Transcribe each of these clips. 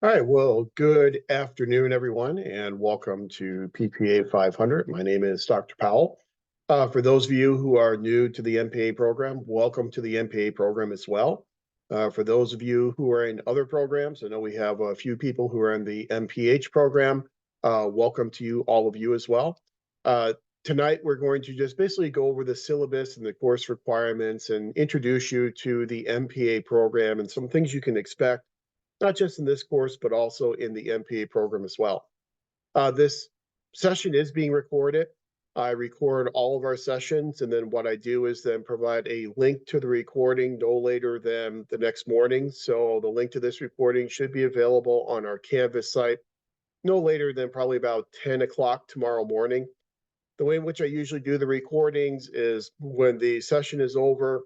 All right, well, good afternoon, everyone, and welcome to PPA 500. My name is Dr. Powell. For those of you who are new to the MPA program, welcome to the MPA program as well. For those of you who are in other programs, I know we have a few people who are in the MPH program. Welcome to you, all of you as well. Tonight, we're going to just basically go over the syllabus and the course requirements and introduce you to the MPA program and some things you can expect not just in this course, but also in the MPA program as well. This session is being recorded. I record all of our sessions, and then what I do is then provide a link to the recording no later than the next morning. So the link to this recording should be available on our Canvas site no later than probably about 10 o'clock tomorrow morning. The way in which I usually do the recordings is when the session is over,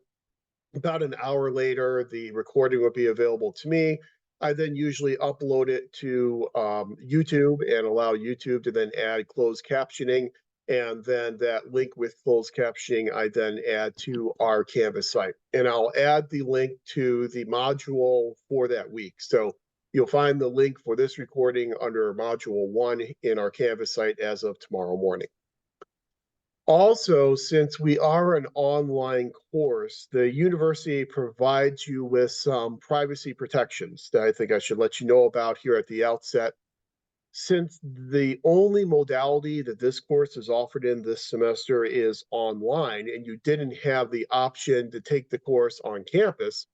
about an hour later, the recording will be available to me. I then usually upload it to YouTube and allow YouTube to then add closed captioning. And then that link with closed captioning, I then add to our Canvas site. And I'll add the link to the module for that week. So you'll find the link for this recording under module 1 in our Canvas site as of tomorrow morning. Also, since we are an online course, the university provides you with some privacy protections that I think I should let you know about here at the outset. Since the only modality that this course is offered in this semester is online, and you didn't have the option to take the course on campus,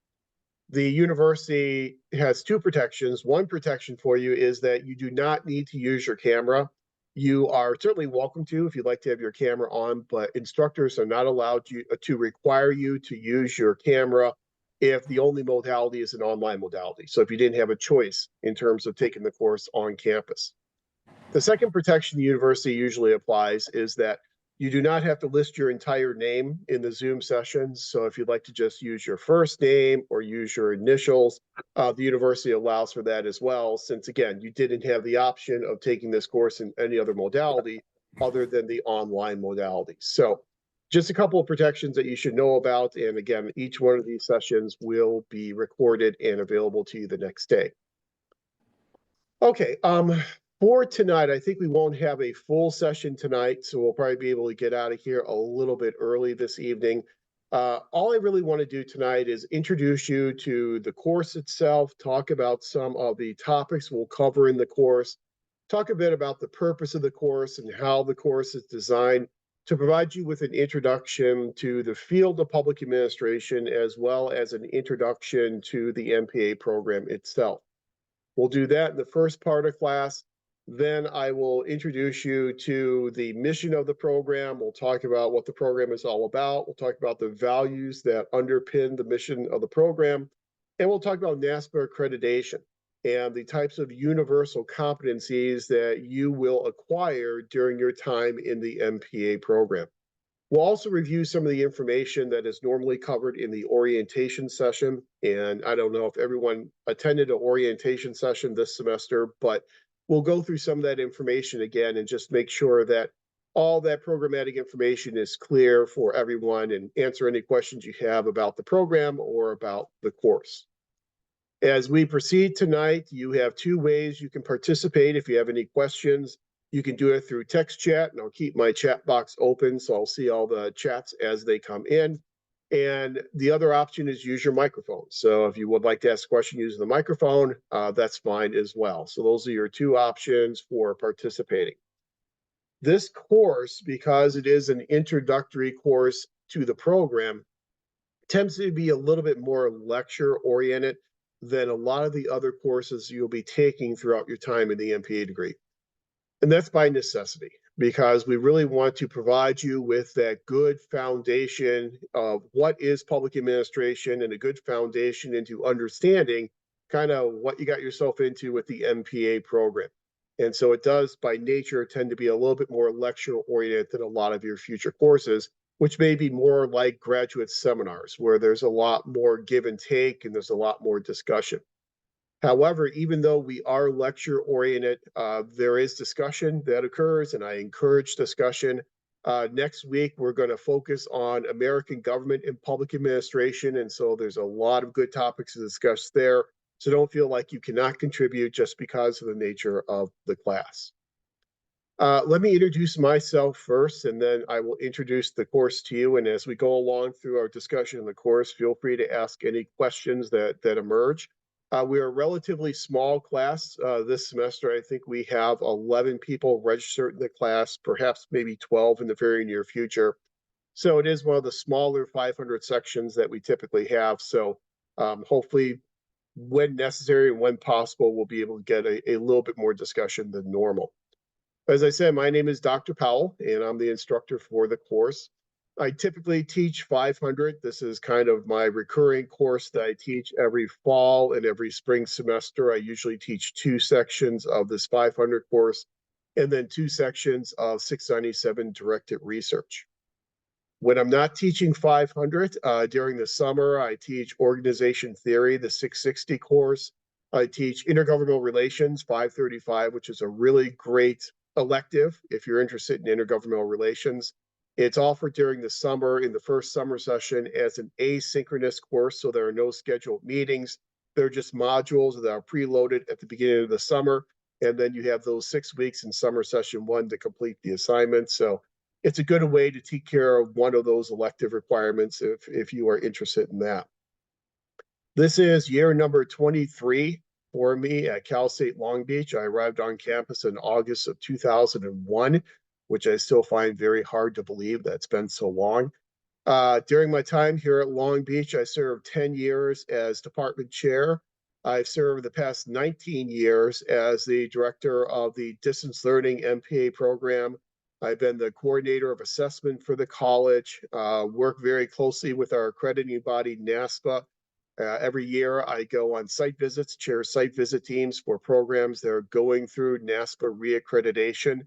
the university has two protections. One protection for you is that you do not need to use your camera. You are certainly welcome to if you'd like to have your camera on, but instructors are not allowed to require you to use your camera if the only modality is an online modality. So if you didn't have a choice in terms of taking the course on campus. The second protection the university usually applies is that you do not have to list your entire name in the Zoom sessions. So if you'd like to just use your first name or use your initials, the university allows for that as well, since again, you didn't have the option of taking this course in any other modality other than the online modality. So just a couple of protections that you should know about. And again, each one of these sessions will be recorded and available to you the next day. Okay, for tonight, I think we won't have a full session tonight, so we'll probably be able to get out of here a little bit early this evening. All I really want to do tonight is introduce you to the course itself, talk about some of the topics we'll cover in the course, talk a bit about the purpose of the course and how the course is designed to provide you with an introduction to the field of public administration, as well as an introduction to the MPA program itself. We'll do that in the first part of class. Then I will introduce you to the mission of the program. We'll talk about what the program is all about. We'll talk about the values that underpin the mission of the program. And we'll talk about NASPA accreditation and the types of universal competencies that you will acquire during your time in the MPA program. We'll also review some of the information that is normally covered in the orientation session. And I don't know if everyone attended an orientation session this semester, but we'll go through some of that information again and just make sure that all that programmatic information is clear for everyone and answer any questions you have about the program or about the course. As we proceed tonight, you have two ways you can participate if you have any questions. You can do it through text chat, and I'll keep my chat box open so I'll see all the chats as they come in. And the other option is use your microphone. So if you would like to ask a question using the microphone, that's fine as well. So those are your two options for participating. This course, because it is an introductory course to the program, tends to be a little bit more lecture oriented than a lot of the other courses you'll be taking throughout your time in the MPA degree. And that's by necessity, because we really want to provide you with that good foundation of what is public administration and a good foundation into understanding kind of what you got yourself into with the MPA program. And so it does, by nature, tend to be a little bit more lecture oriented than a lot of your future courses, which may be more like graduate seminars, where there's a lot more give and take and there's a lot more discussion. However, even though we are lecture oriented, there is discussion that occurs, and I encourage discussion. Next week, we're going to focus on American government and public administration, and so there's a lot of good topics to discuss there. So don't feel like you cannot contribute just because of the nature of the class. Let me introduce myself first, and then I will introduce the course to you. And as we go along through our discussion of the course, feel free to ask any questions that emerge. We're a relatively small class this semester. I think we have 11 people registered in the class, perhaps maybe 12 in the very near future. So it is one of the smaller 500 sections that we typically have. So hopefully, when necessary and when possible, we'll be able to get a little bit more discussion than normal. As I said, my name is Dr. Powell, and I'm the instructor for the course. I typically teach 500. This is kind of my recurring course that I teach every fall and every spring semester. I usually teach 2 sections of this 500 course and then 2 sections of 697 directed research. When I'm not teaching 500, during the summer, I teach organization theory, the 660 course. I teach intergovernmental relations, 535, which is a really great elective if you're interested in intergovernmental relations. It's offered during the summer in the first summer session as an asynchronous course, so there are no scheduled meetings. They're just modules that are preloaded at the beginning of the summer, and then you have those 6 weeks in summer session 1 to complete the assignment. So it's a good way to take care of one of those elective requirements if you are interested in that. This is year number 23 for me at Cal State Long Beach. I arrived on campus in August of 2001, which I still find very hard to believe that's been so long. During my time here at Long Beach, I served 10 years as department chair. I've served the past 19 years as the director of the distance learning MPA program. I've been the coordinator of assessment for the college, work very closely with our accrediting body, NASPA. Every year I go on site visits, chair site visit teams for programs that are going through NASPA reaccreditation.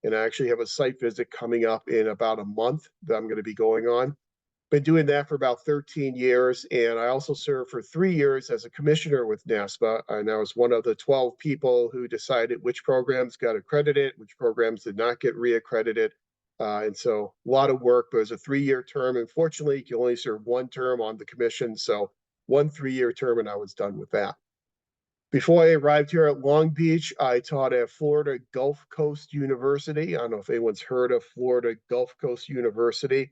And I actually have a site visit coming up in about a month that I'm going to be going on. Been doing that for about 13 years, and I also served for 3 years as a commissioner with NASPA, and I was one of the 12 people who decided which programs got accredited, which programs did not get reaccredited. And so a lot of work, but it was a 3-year term. Unfortunately, you can only serve 1 term on the commission, so 1 3-year term, and I was done with that. Before I arrived here at Long Beach, I taught at Florida Gulf Coast University. I don't know if anyone's heard of Florida Gulf Coast University.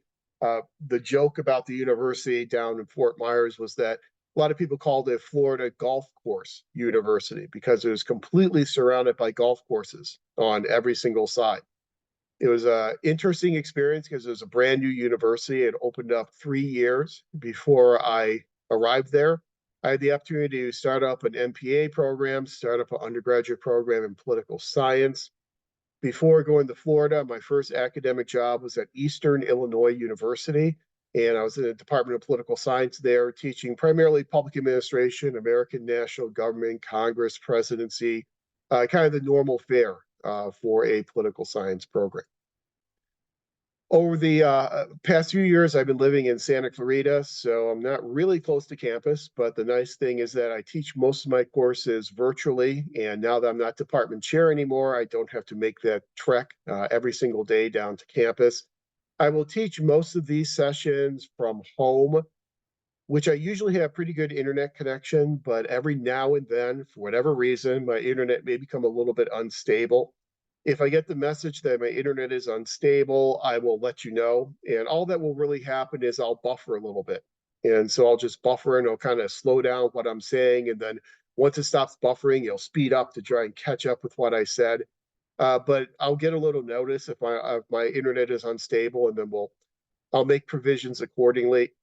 The joke about the university down in Fort Myers was that a lot of people called it Florida Golf Course University because it was completely surrounded by golf courses on every single side. It was an interesting experience because it was a brand new university. It opened up 3 years before I arrived there. I had the opportunity to start up an MPA program, start up an undergraduate program in political science. Before going to Florida, my first academic job was at Eastern Illinois University, and I was in the Department of Political Science there, teaching primarily public administration, American national government, Congress, presidency, kind of the normal fare for a political science program. Over the past few years, I've been living in Santa Clarita, so I'm not really close to campus, but the nice thing is that I teach most of my courses virtually, and now that I'm not department chair anymore, I don't have to make that trek every single day down to campus. I will teach most of these sessions from home, which I usually have pretty good internet connection, but every now and then, for whatever reason, my internet may become a little bit unstable. If I get the message that my internet is unstable, I will let you know. And all that will really happen is I'll buffer a little bit. And so I'll just buffer and I'll kind of slow down what I'm saying. And then once it stops buffering, it'll speed up to try and catch up with what I said. But I'll get a little notice if my internet is unstable, and then I'll make provisions accordingly.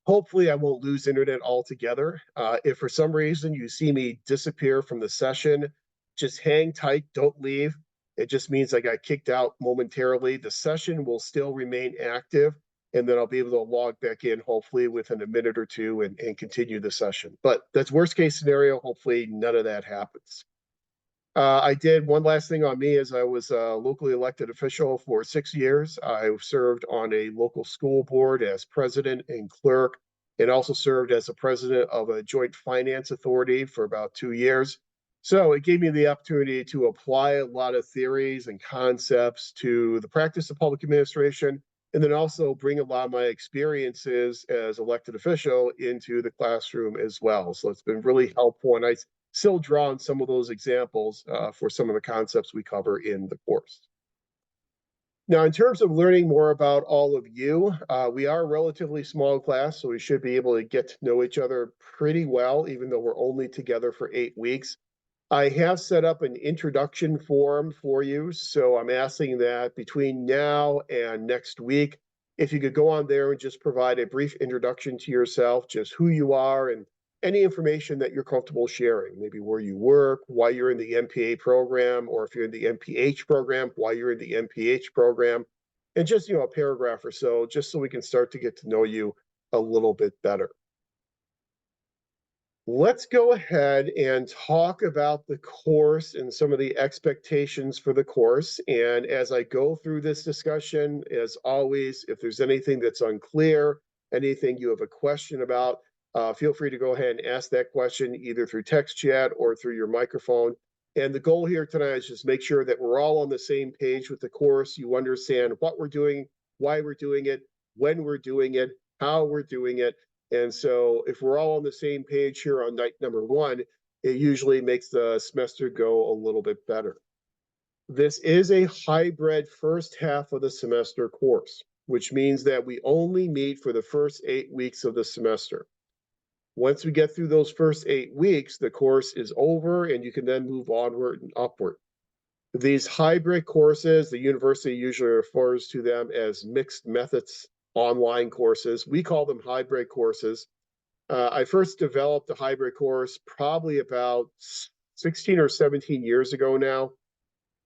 Hopefully, I won't lose internet altogether. If for some reason you see me disappear from the session, just hang tight, don't leave. It just means I got kicked out momentarily. The session will still remain active, and then I'll be able to log back in, hopefully within a minute or two, and continue the session. But that's worst case scenario. Hopefully, none of that happens. I did one last thing on me is I was a locally elected official for 6 years. I served on a local school board as president and clerk, and also served as the president of a joint finance authority for about 2 years. So it gave me the opportunity to apply a lot of theories and concepts to the practice of public administration, and then also bring a lot of my experiences as elected official into the classroom as well. So it's been really helpful, and I still draw on some of those examples for some of the concepts we cover in the course. Now, in terms of learning more about all of you, we are a relatively small class, so we should be able to get to know each other pretty well, even though we're only together for 8 weeks. I have set up an introduction form for you, so I'm asking that between now and next week, if you could go on there and just provide a brief introduction to yourself, just who you are and any information that you're comfortable sharing, maybe where you work, why you're in the MPA program, or if you're in the MPH program, why you're in the MPH program, and just, a paragraph or so, just so we can start to get to know you a little bit better. Let's go ahead and talk about the course and some of the expectations for the course. And as I go through this discussion, as always, if there's anything that's unclear, anything you have a question about, feel free to go ahead and ask that question either through text chat or through your microphone. And the goal here tonight is just make sure that we're all on the same page with the course. You understand what we're doing, why we're doing it, when we're doing it, how we're doing it. And so if we're all on the same page here on night number 1, it usually makes the semester go a little bit better. This is a hybrid first half of the semester course, which means that we only meet for the first 8 weeks of the semester. Once we get through those first 8 weeks, the course is over and you can then move onward and upward. These hybrid courses, the university usually refers to them as mixed methods online courses. We call them hybrid courses. I first developed the hybrid course probably about 16 or 17 years ago now.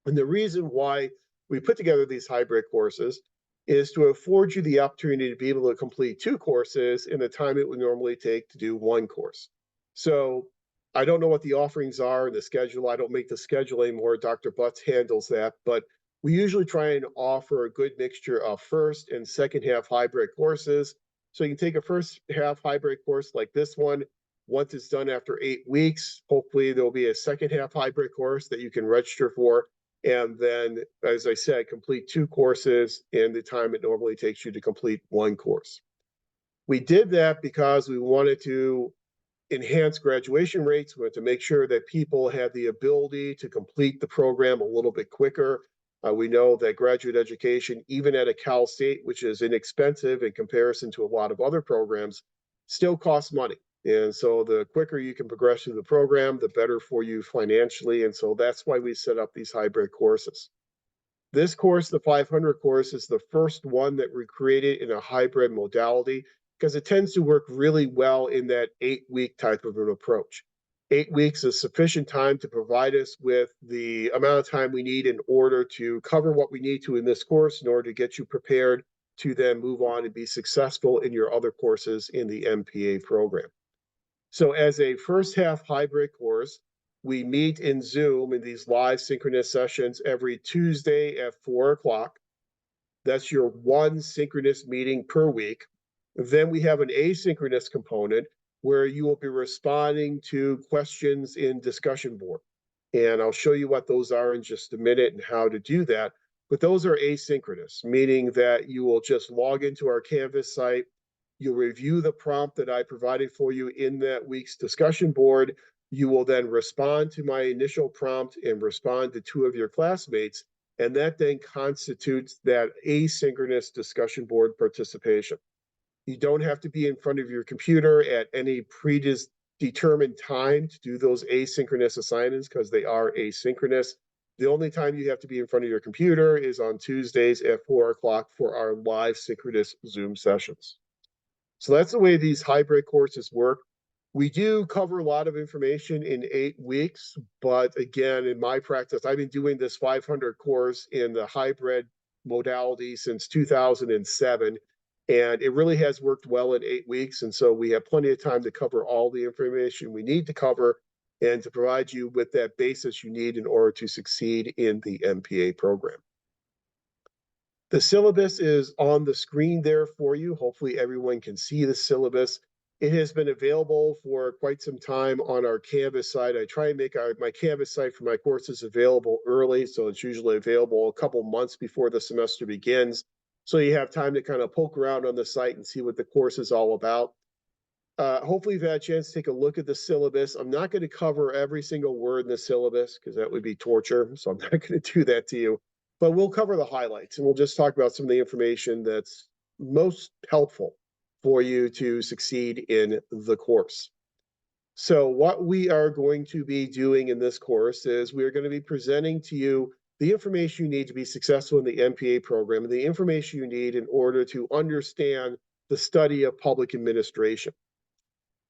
And the reason why we put together these hybrid courses is to afford you the opportunity to be able to complete 2 courses in the time it would normally take to do 1 course. So I don't know what the offerings are in the schedule. I don't make the schedule anymore. Dr. Butts handles that, but we usually try and offer a good mixture of first and second half hybrid courses. So you can take a first half hybrid course like this one. Once it's done after 8 weeks, hopefully there'll be a second half hybrid course that you can register for. And then, as I said, complete 2 courses in the time it normally takes you to complete 1 course. We did that because we wanted to enhance graduation rates. We wanted to make sure that people had the ability to complete the program a little bit quicker. We know that graduate education, even at a Cal State, which is inexpensive in comparison to a lot of other programs, still costs money. And so the quicker you can progress through the program, the better for you financially. And so that's why we set up these hybrid courses. This course, the 500 course, is the first one that we created in a hybrid modality because it tends to work really well in that 8-week type of an approach. 8 weeks is sufficient time to provide us with the amount of time we need in order to cover what we need to in this course in order to get you prepared to then move on and be successful in your other courses in the MPA program. So as a first half hybrid course, we meet in Zoom in these live synchronous sessions every Tuesday at 4 o'clock. That's your one synchronous meeting per week. Then we have an asynchronous component where you will be responding to questions in discussion board. And I'll show you what those are in just a minute and how to do that. But those are asynchronous, meaning that you will just log into our Canvas site. You'll review the prompt that I provided for you in that week's discussion board. You will then respond to my initial prompt and respond to 2 of your classmates. And that then constitutes that asynchronous discussion board participation. You don't have to be in front of your computer at any predetermined time to do those asynchronous assignments because they are asynchronous. The only time you have to be in front of your computer is on Tuesdays at 4 o'clock for our live synchronous Zoom sessions. So that's the way these hybrid courses work. We do cover a lot of information in 8 weeks, but again, in my practice, I've been doing this 500 course in the hybrid modality since 2007, and it really has worked well in 8 weeks. And so we have plenty of time to cover all the information we need to cover and to provide you with that basis you need in order to succeed in the MPA program. The syllabus is on the screen there for you. Hopefully everyone can see the syllabus. It has been available for quite some time on our Canvas site. I try and make my Canvas site for my courses available early, so it's usually available a couple months before the semester begins. so you have time to kind of poke around on the site and see what the course is all about. Hopefully you've had a chance to take a look at the syllabus. I'm not going to cover every single word in the syllabus because that would be torture, so I'm not going to do that to you. But we'll cover the highlights, and we'll just talk about some of the information that's most helpful for you to succeed in the course. So what we are going to be doing in this course is we're going to be presenting to you the information you need to be successful in the MPA program and the information you need in order to understand the study of public administration.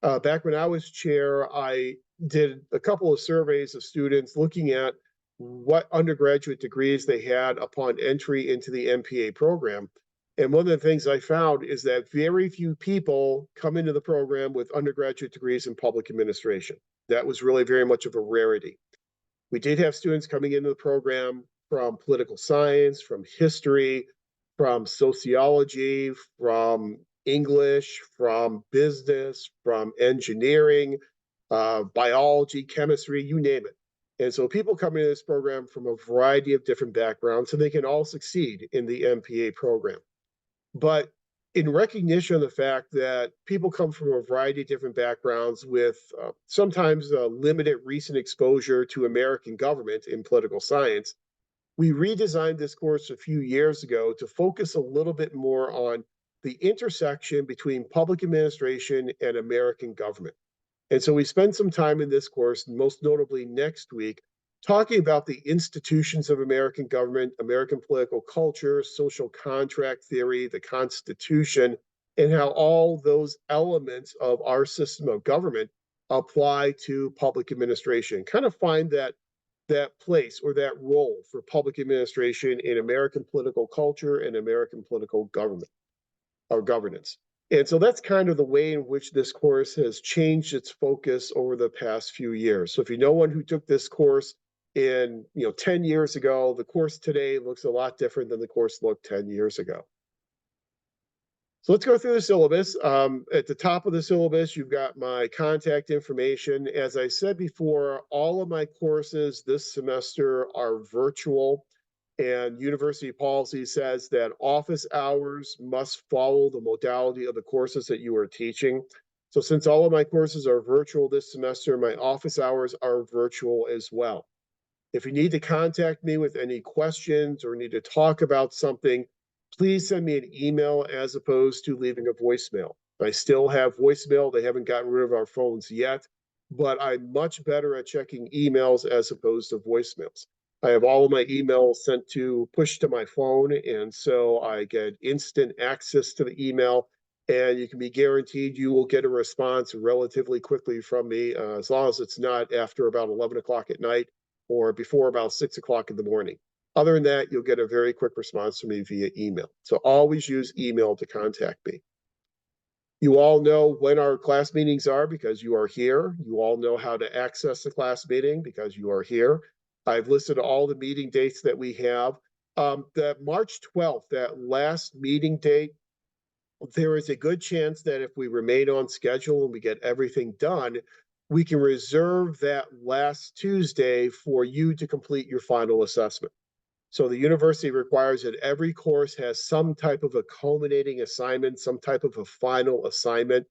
Back when I was chair, I did a couple of surveys of students looking at what undergraduate degrees they had upon entry into the MPA program. And one of the things I found is that very few people come into the program with undergraduate degrees in public administration. That was really very much of a rarity. We did have students coming into the program from political science, from history, from sociology, from English, from business, from engineering, biology, chemistry, you name it. And so people come into this program from a variety of different backgrounds, so they can all succeed in the MPA program. But in recognition of the fact that people come from a variety of different backgrounds with sometimes limited recent exposure to American government in political science, we redesigned this course a few years ago to focus a little bit more on the intersection between public administration and American government. And so we spend some time in this course, most notably next week, talking about the institutions of American government, American political culture, social contract theory, the Constitution, and how all those elements of our system of government apply to public administration. Kind of find that place or that role for public administration in American political culture and American political government or governance. And so that's kind of the way in which this course has changed its focus over the past few years. So if you know one who took this course in 10 years ago, the course today looks a lot different than the course looked 10 years ago. So let's go through the syllabus. At the top of the syllabus, you've got my contact information. As I said before, all of my courses this semester are virtual. And university policy says that office hours must follow the modality of the courses that you are teaching. So since all of my courses are virtual this semester, my office hours are virtual as well. If you need to contact me with any questions or need to talk about something, please send me an email as opposed to leaving a voicemail. I still have voicemail. They haven't gotten rid of our phones yet, but I'm much better at checking emails as opposed to voicemails. I have all of my emails sent to push to my phone, and so I get instant access to the email, and you can be guaranteed you will get a response relatively quickly from me, as long as it's not after about 11 o'clock at night or before about 6 o'clock in the morning. Other than that, you'll get a very quick response from me via email. So always use email to contact me. You all know when our class meetings are because you are here. You all know how to access the class meeting because you are here. I've listed all the meeting dates that we have. That March 12th, that last meeting date, there is a good chance that if we remain on schedule and we get everything done, we can reserve that last Tuesday for you to complete your final assessment. So the university requires that every course has some type of a culminating assignment, some type of a final assignment.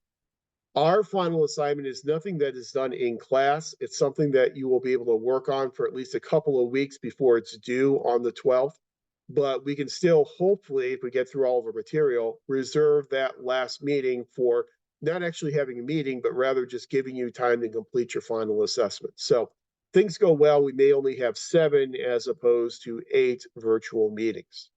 Our final assignment is nothing that is done in class. It's something that you will be able to work on for at least a couple of weeks before it's due on the 12th. But we can still, hopefully, if we get through all of our material, reserve that last meeting for not actually having a meeting, but rather just giving you time to complete your final assessment. So things go well, we may only have 7 as opposed to 8 virtual meetings.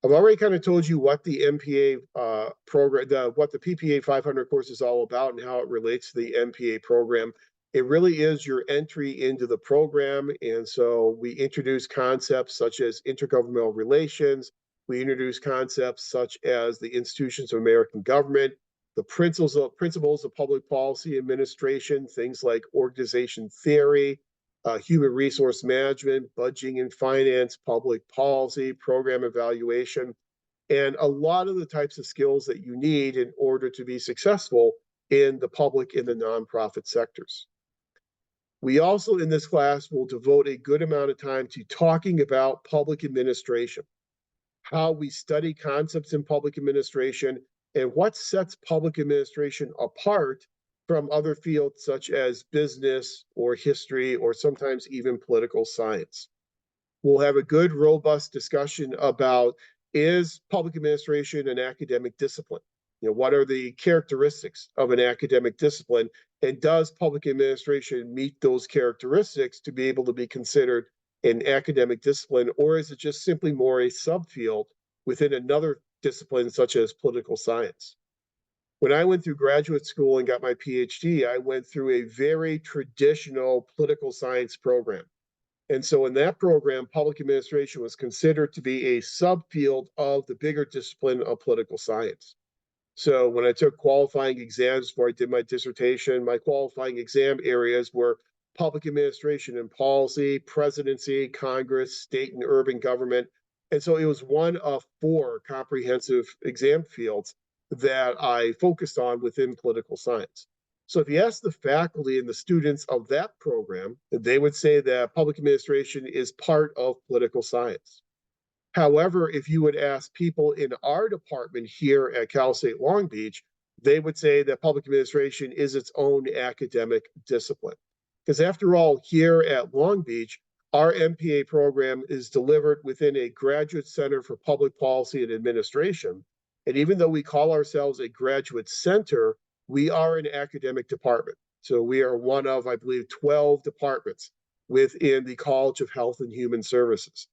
I've already kind of told you what the MPA program, what the PPA 500 course is all about and how it relates to the MPA program. It really is your entry into the program. And so we introduce concepts such as intergovernmental relations. We introduce concepts such as the institutions of American government, the principles of public policy administration, things like organization theory, human resource management, budgeting and finance, public policy, program evaluation, and a lot of the types of skills that you need in order to be successful in the public and the nonprofit sectors. We also, in this class, will devote a good amount of time to talking about public administration. how we study concepts in public administration, and what sets public administration apart from other fields such as business or history or sometimes even political science. We'll have a good, robust discussion about, is public administration an academic discipline? What are the characteristics of an academic discipline? And does public administration meet those characteristics to be able to be considered an academic discipline, or is it just simply more a subfield within another discipline such as political science? When I went through graduate school and got my PhD, I went through a very traditional political science program. And so in that program, public administration was considered to be a subfield of the bigger discipline of political science. So when I took qualifying exams before I did my dissertation, my qualifying exam areas were public administration and policy, presidency, Congress, state and urban government. And so it was one of 4 comprehensive exam fields that I focused on within political science. So if you ask the faculty and the students of that program, they would say that public administration is part of political science. However, if you would ask people in our department here at Cal State Long Beach, they would say that public administration is its own academic discipline. Because after all, here at Long Beach, our MPA program is delivered within a graduate center for public policy and administration. And even though we call ourselves a graduate center, we are an academic department. So we are one of, I believe, 12 departments within the College of Health and Human Services.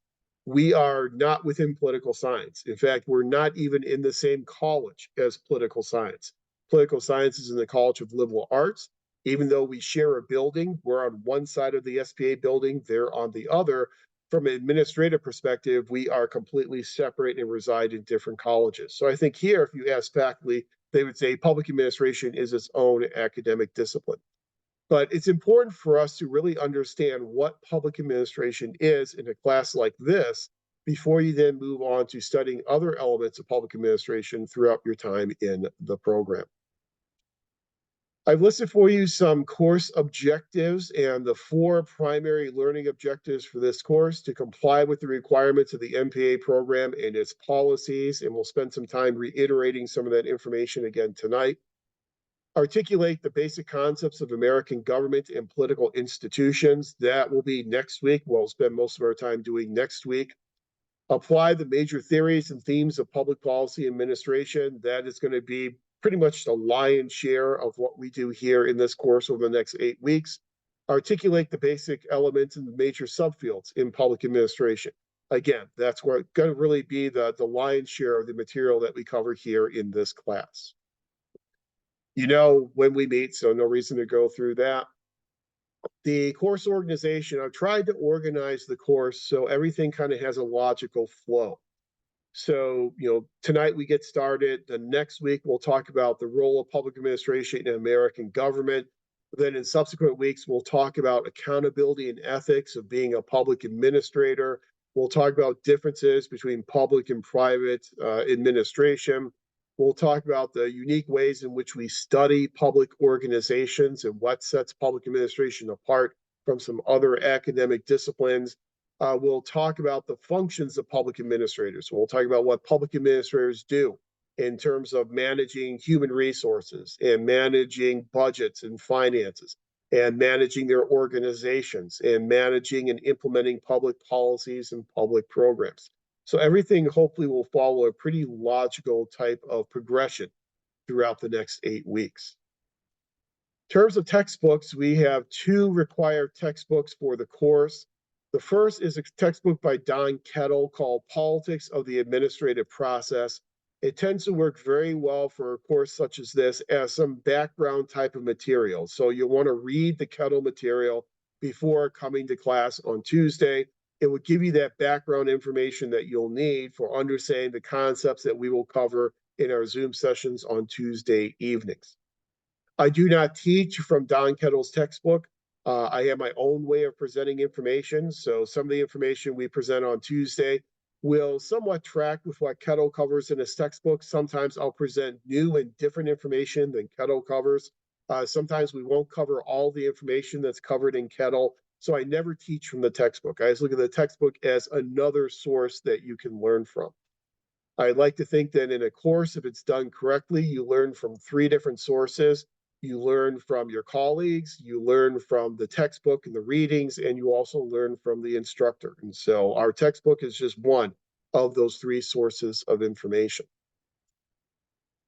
We are not within political science. In fact, we're not even in the same college as political science. Political science is in the College of Liberal Arts. Even though we share a building, we're on one side of the SPA building, they're on the other. From an administrative perspective, we are completely separate and reside in different colleges. So I think here, if you ask faculty, they would say public administration is its own academic discipline. But it's important for us to really understand what public administration is in a class like this before you then move on to studying other elements of public administration throughout your time in the program. I've listed for you some course objectives and the 4 primary learning objectives for this course to comply with the requirements of the MPA program and its policies, and we'll spend some time reiterating some of that information again tonight. Articulate the basic concepts of American government and political institutions. That will be next week. We'll spend most of our time doing next week. Apply the major theories and themes of public policy administration. That is going to be pretty much the lion's share of what we do here in this course over the next 8 weeks. Articulate the basic elements and the major subfields in public administration. Again, that's where it's going to really be the lion's share of the material that we cover here in this class. You know when we meet, so no reason to go through that. The course organization, I've tried to organize the course so everything kind of has a logical flow. So, tonight we get started. The next week we'll talk about the role of public administration in American government. Then in subsequent weeks, we'll talk about accountability and ethics of being a public administrator. We'll talk about differences between public and private administration. We'll talk about the unique ways in which we study public organizations and what sets public administration apart from some other academic disciplines. We'll talk about the functions of public administrators. We'll talk about what public administrators do in terms of managing human resources and managing budgets and finances and managing their organizations and managing and implementing public policies and public programs. So everything hopefully will follow a pretty logical type of progression throughout the next 8 weeks. In terms of textbooks, we have 2 required textbooks for the course. The first is a textbook by Don Kettle called Politics of the Administrative Process. It tends to work very well for a course such as this as some background type of material. So you'll want to read the Kettle material before coming to class on Tuesday. It will give you that background information that you'll need for understanding the concepts that we will cover in our Zoom sessions on Tuesday evenings. I do not teach from Don Kettle's textbook. I have my own way of presenting information. So some of the information we present on Tuesday will somewhat track with what Kettle covers in his textbook. Sometimes I'll present new and different information than Kettle covers. Sometimes we won't cover all the information that's covered in Kettle. So I never teach from the textbook. I just look at the textbook as another source that you can learn from. I like to think that in a course, if it's done correctly, you learn from 3 different sources. You learn from your colleagues, you learn from the textbook and the readings, and you also learn from the instructor. And so our textbook is just one of those 3 sources of information.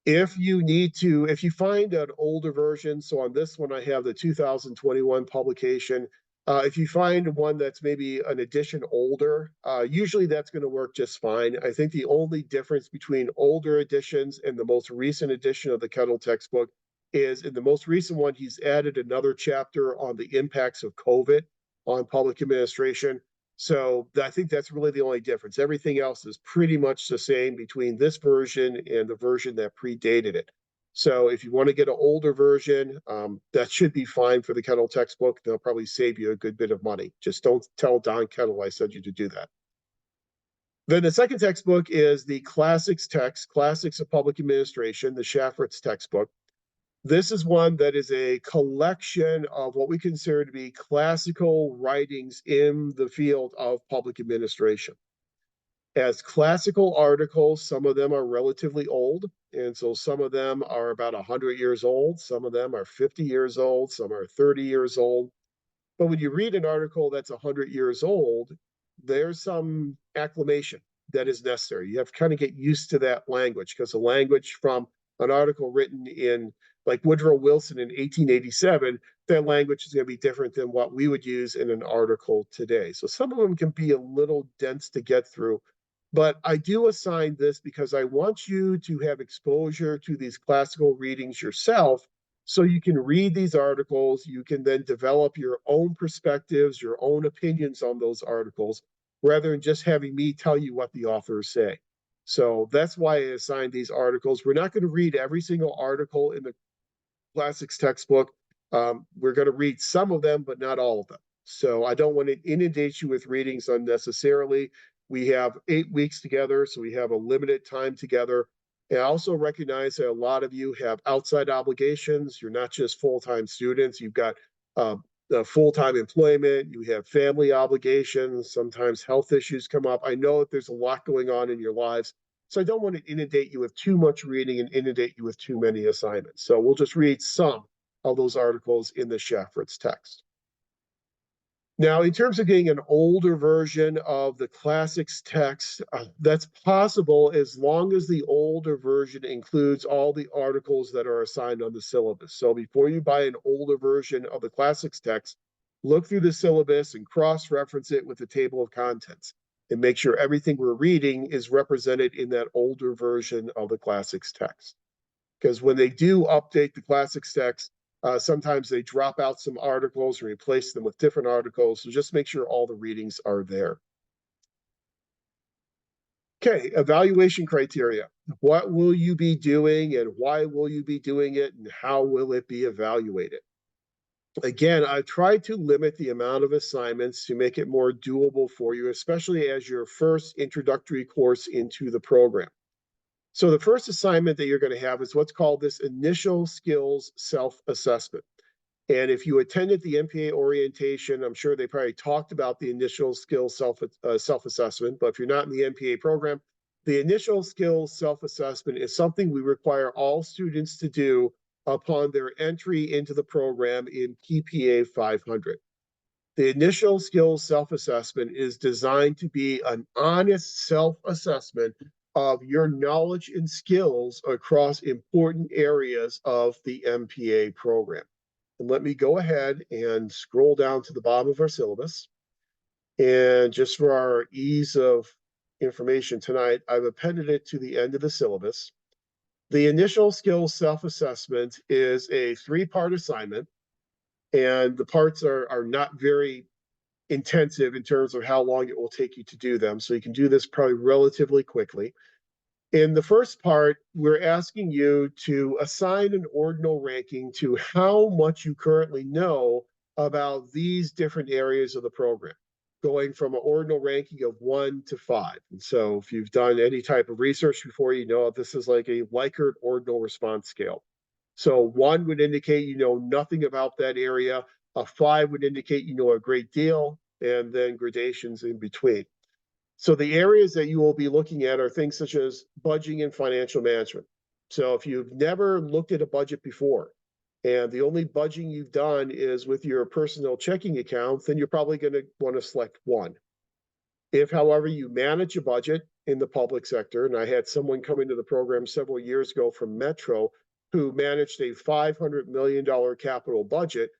If you find an older version, so on this one, I have the 2021 publication. If you find one that's maybe an edition older, usually that's going to work just fine. I think the only difference between older editions and the most recent edition of the Kettle textbook is in the most recent one, he's added another chapter on the impacts of COVID on public administration. So I think that's really the only difference. Everything else is pretty much the same between this version and the version that predated it. So if you want to get an older version, that should be fine for the Kettle textbook. They'll probably save you a good bit of money. Just don't tell Don Kettle I said you to do that. Then the second textbook is the Classics text, Classics of Public Administration, the Shaffert's textbook. This is one that is a collection of what we consider to be classical writings in the field of public administration. As classical articles, some of them are relatively old, and so some of them are about 100 years old, some of them are 50 years old, some are 30 years old. But when you read an article that's 100 years old, there's some acclimation that is necessary. You have to kind of get used to that language because the language from an article written in like Woodrow Wilson in 1887, that language is going to be different than what we would use in an article today. So some of them can be a little dense to get through. But I do assign this because I want you to have exposure to these classical readings yourself so you can read these articles. You can then develop your own perspectives, your own opinions on those articles, rather than just having me tell you what the authors say. So that's why I assigned these articles. We're not going to read every single article in the classics textbook. We're going to read some of them, but not all of them. So I don't want to inundate you with readings unnecessarily. We have 8 weeks together, so we have a limited time together. And I also recognize that a lot of you have outside obligations. You're not just full-time students. You've got full-time employment. You have family obligations. Sometimes health issues come up. I know that there's a lot going on in your lives. So I don't want to inundate you with too much reading and inundate you with too many assignments. So we'll just read some of those articles in the Shaffert's text. Now, in terms of getting an older version of the classics text, that's possible as long as the older version includes all the articles that are assigned on the syllabus. So before you buy an older version of the classics text, look through the syllabus and cross-reference it with the table of contents and make sure everything we're reading is represented in that older version of the classics text. Because when they do update the classics text, sometimes they drop out some articles and replace them with different articles. So just make sure all the readings are there. Okay, evaluation criteria. What will you be doing and why will you be doing it and how will it be evaluated? Again, I've tried to limit the amount of assignments to make it more doable for you, especially as your first introductory course into the program. So the first assignment that you're going to have is what's called this initial skills self-assessment. And if you attended the MPA orientation, I'm sure they probably talked about the initial skills self-assessment, but if you're not in the MPA program, the initial skills self-assessment is something we require all students to do upon their entry into the program in PPA 500. The initial skills self-assessment is designed to be an honest self-assessment of your knowledge and skills across important areas of the MPA program. And let me go ahead and scroll down to the bottom of our syllabus. And just for our ease of information tonight, I've appended it to the end of the syllabus. The initial skills self-assessment is a 3-part assignment, and the parts are not very intensive in terms of how long it will take you to do them. So you can do this probably relatively quickly. In the first part, we're asking you to assign an ordinal ranking to how much you currently know about these different areas of the program, going from an ordinal ranking of 1 to 5. And so if you've done any type of research before, you know this is like a Likert ordinal response scale. So 1 would indicate you know nothing about that area. A 5 would indicate you know a great deal, and then gradations in between. So the areas that you will be looking at are things such as budgeting and financial management. So if you've never looked at a budget before, and the only budgeting you've done is with your personal checking account, then you're probably going to want to select one. If, however, you manage a budget in the public sector, and I had someone come into the program several years ago from Metro who managed a $500 million capital budget,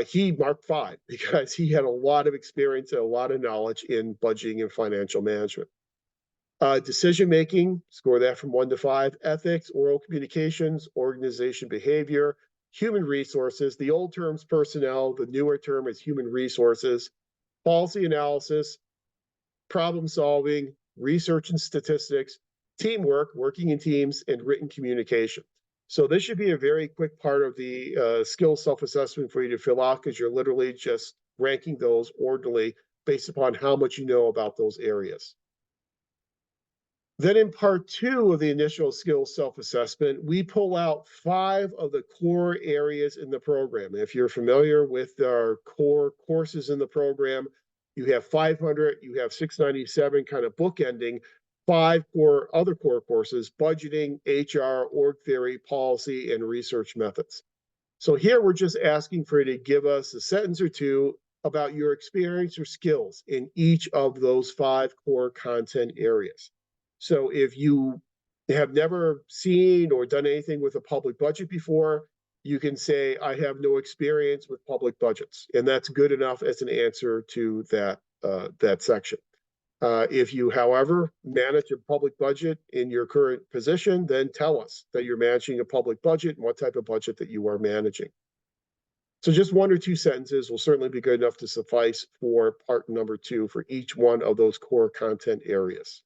he marked 5 because he had a lot of experience and a lot of knowledge in budgeting and financial management. Decision making, score that from 1 to 5. Ethics, oral communications, organization behavior, human resources. The old term's personnel, the newer term is human resources. Policy analysis, problem solving, research and statistics, teamwork, working in teams, and written communication. So this should be a very quick part of the skill self-assessment for you to fill out, because you're literally just ranking those orderly based upon how much you know about those areas. Then in part 2 of the initial skills self-assessment, we pull out 5 of the core areas in the program. If you're familiar with our core courses in the program, you have 500, you have 697, kind of bookending 5 other core courses: budgeting, HR, org theory, policy, and research methods. So here we're just asking for you to give us a sentence or two about your experience or skills in each of those 5 core content areas. So if you have never seen or done anything with a public budget before, you can say, I have no experience with public budgets. And that's good enough as an answer to that section. If you, however, manage a public budget in your current position, then tell us that you're managing a public budget and what type of budget that you are managing. So just 1 or 2 sentences will certainly be good enough to suffice for part number 2 for each one of those core content areas.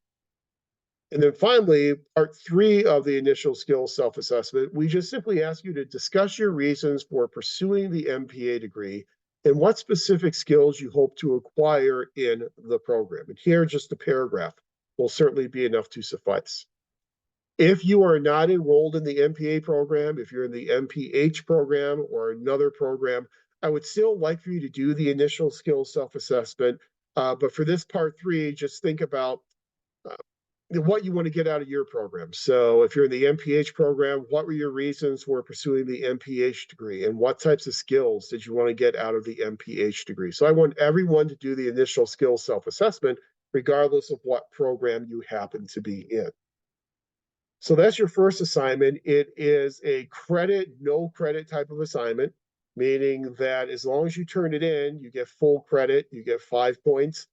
And then finally, part 3 of the initial skills self-assessment, we just simply ask you to discuss your reasons for pursuing the MPA degree and what specific skills you hope to acquire in the program. And here, just a paragraph will certainly be enough to suffice. If you are not enrolled in the MPA program, if you're in the MPH program or another program, I would still like for you to do the initial skills self-assessment. But for this part 3, just think about what you want to get out of your program. So if you're in the MPH program, what were your reasons for pursuing the MPH degree, and what types of skills did you want to get out of the MPH degree? So I want everyone to do the initial skills self-assessment, regardless of what program you happen to be in. So that's your first assignment. It is a credit, no credit type of assignment, meaning that as long as you turn it in, you get full credit, you get 5 points.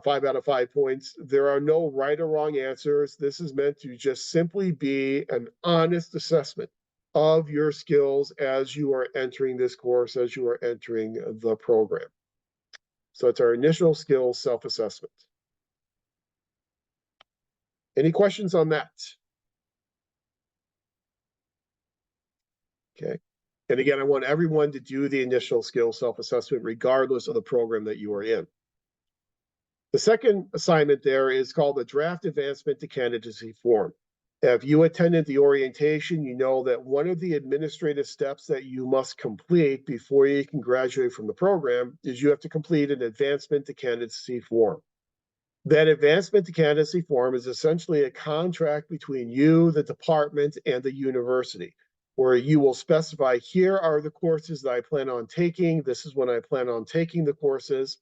5 out of 5 points. There are no right or wrong answers. This is meant to just simply be an honest assessment of your skills as you are entering this course, as you are entering the program. So it's our initial skills self-assessment. Any questions on that? Okay. And again, I want everyone to do the initial skills self-assessment regardless of the program that you are in. The second assignment there is called the Draft Advancement to Candidacy Form. If you attended the orientation, you know that one of the administrative steps that you must complete before you can graduate from the program is you have to complete an Advancement to Candidacy Form. That Advancement to Candidacy Form is essentially a contract between you, the department, and the university, where you will specify, here are the courses that I plan on taking, this is when I plan on taking the courses.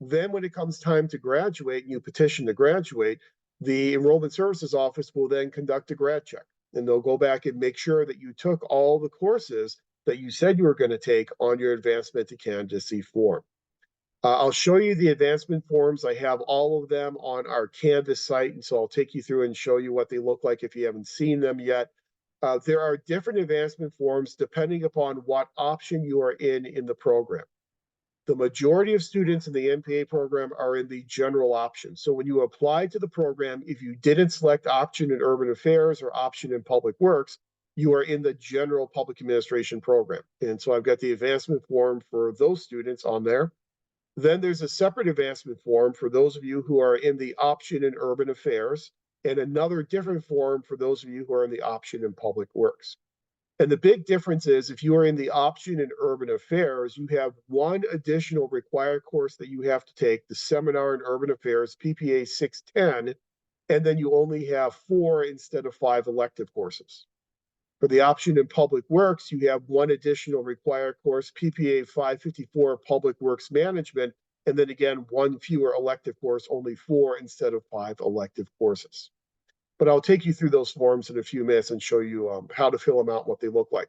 Then when it comes time to graduate and you petition to graduate, the Enrollment Services Office will then conduct a grad check. And they'll go back and make sure that you took all the courses that you said you were going to take on your Advancement to Candidacy form. I'll show you the advancement forms. I have all of them on our Canvas site, and so I'll take you through and show you what they look like if you haven't seen them yet. There are different advancement forms depending upon what option you are in the program. The majority of students in the MPA program are in the general option. So when you apply to the program, if you didn't select option in urban affairs or option in public works, you are in the general public administration program. And so I've got the advancement form for those students on there. Then there's a separate advancement form for those of you who are in the option in urban affairs, and another different form for those of you who are in the option in public works. And the big difference is if you are in the option in urban affairs, you have one additional required course that you have to take, the seminar in urban affairs, PPA 610, and then you only have 4 instead of 5 elective courses. For the option in public works, you have one additional required course, PPA 554, public works management, and then again, one fewer elective course, only 4 instead of 5 elective courses. But I'll take you through those forms in a few minutes and show you how to fill them out, what they look like.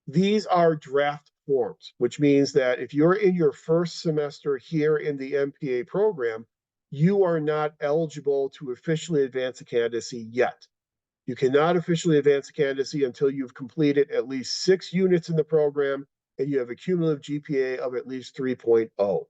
These are draft forms, which means that if you're in your first semester here in the MPA program, you are not eligible to officially advance a candidacy yet. You cannot officially advance a candidacy until you've completed at least 6 units in the program and you have a cumulative GPA of at least 3.0.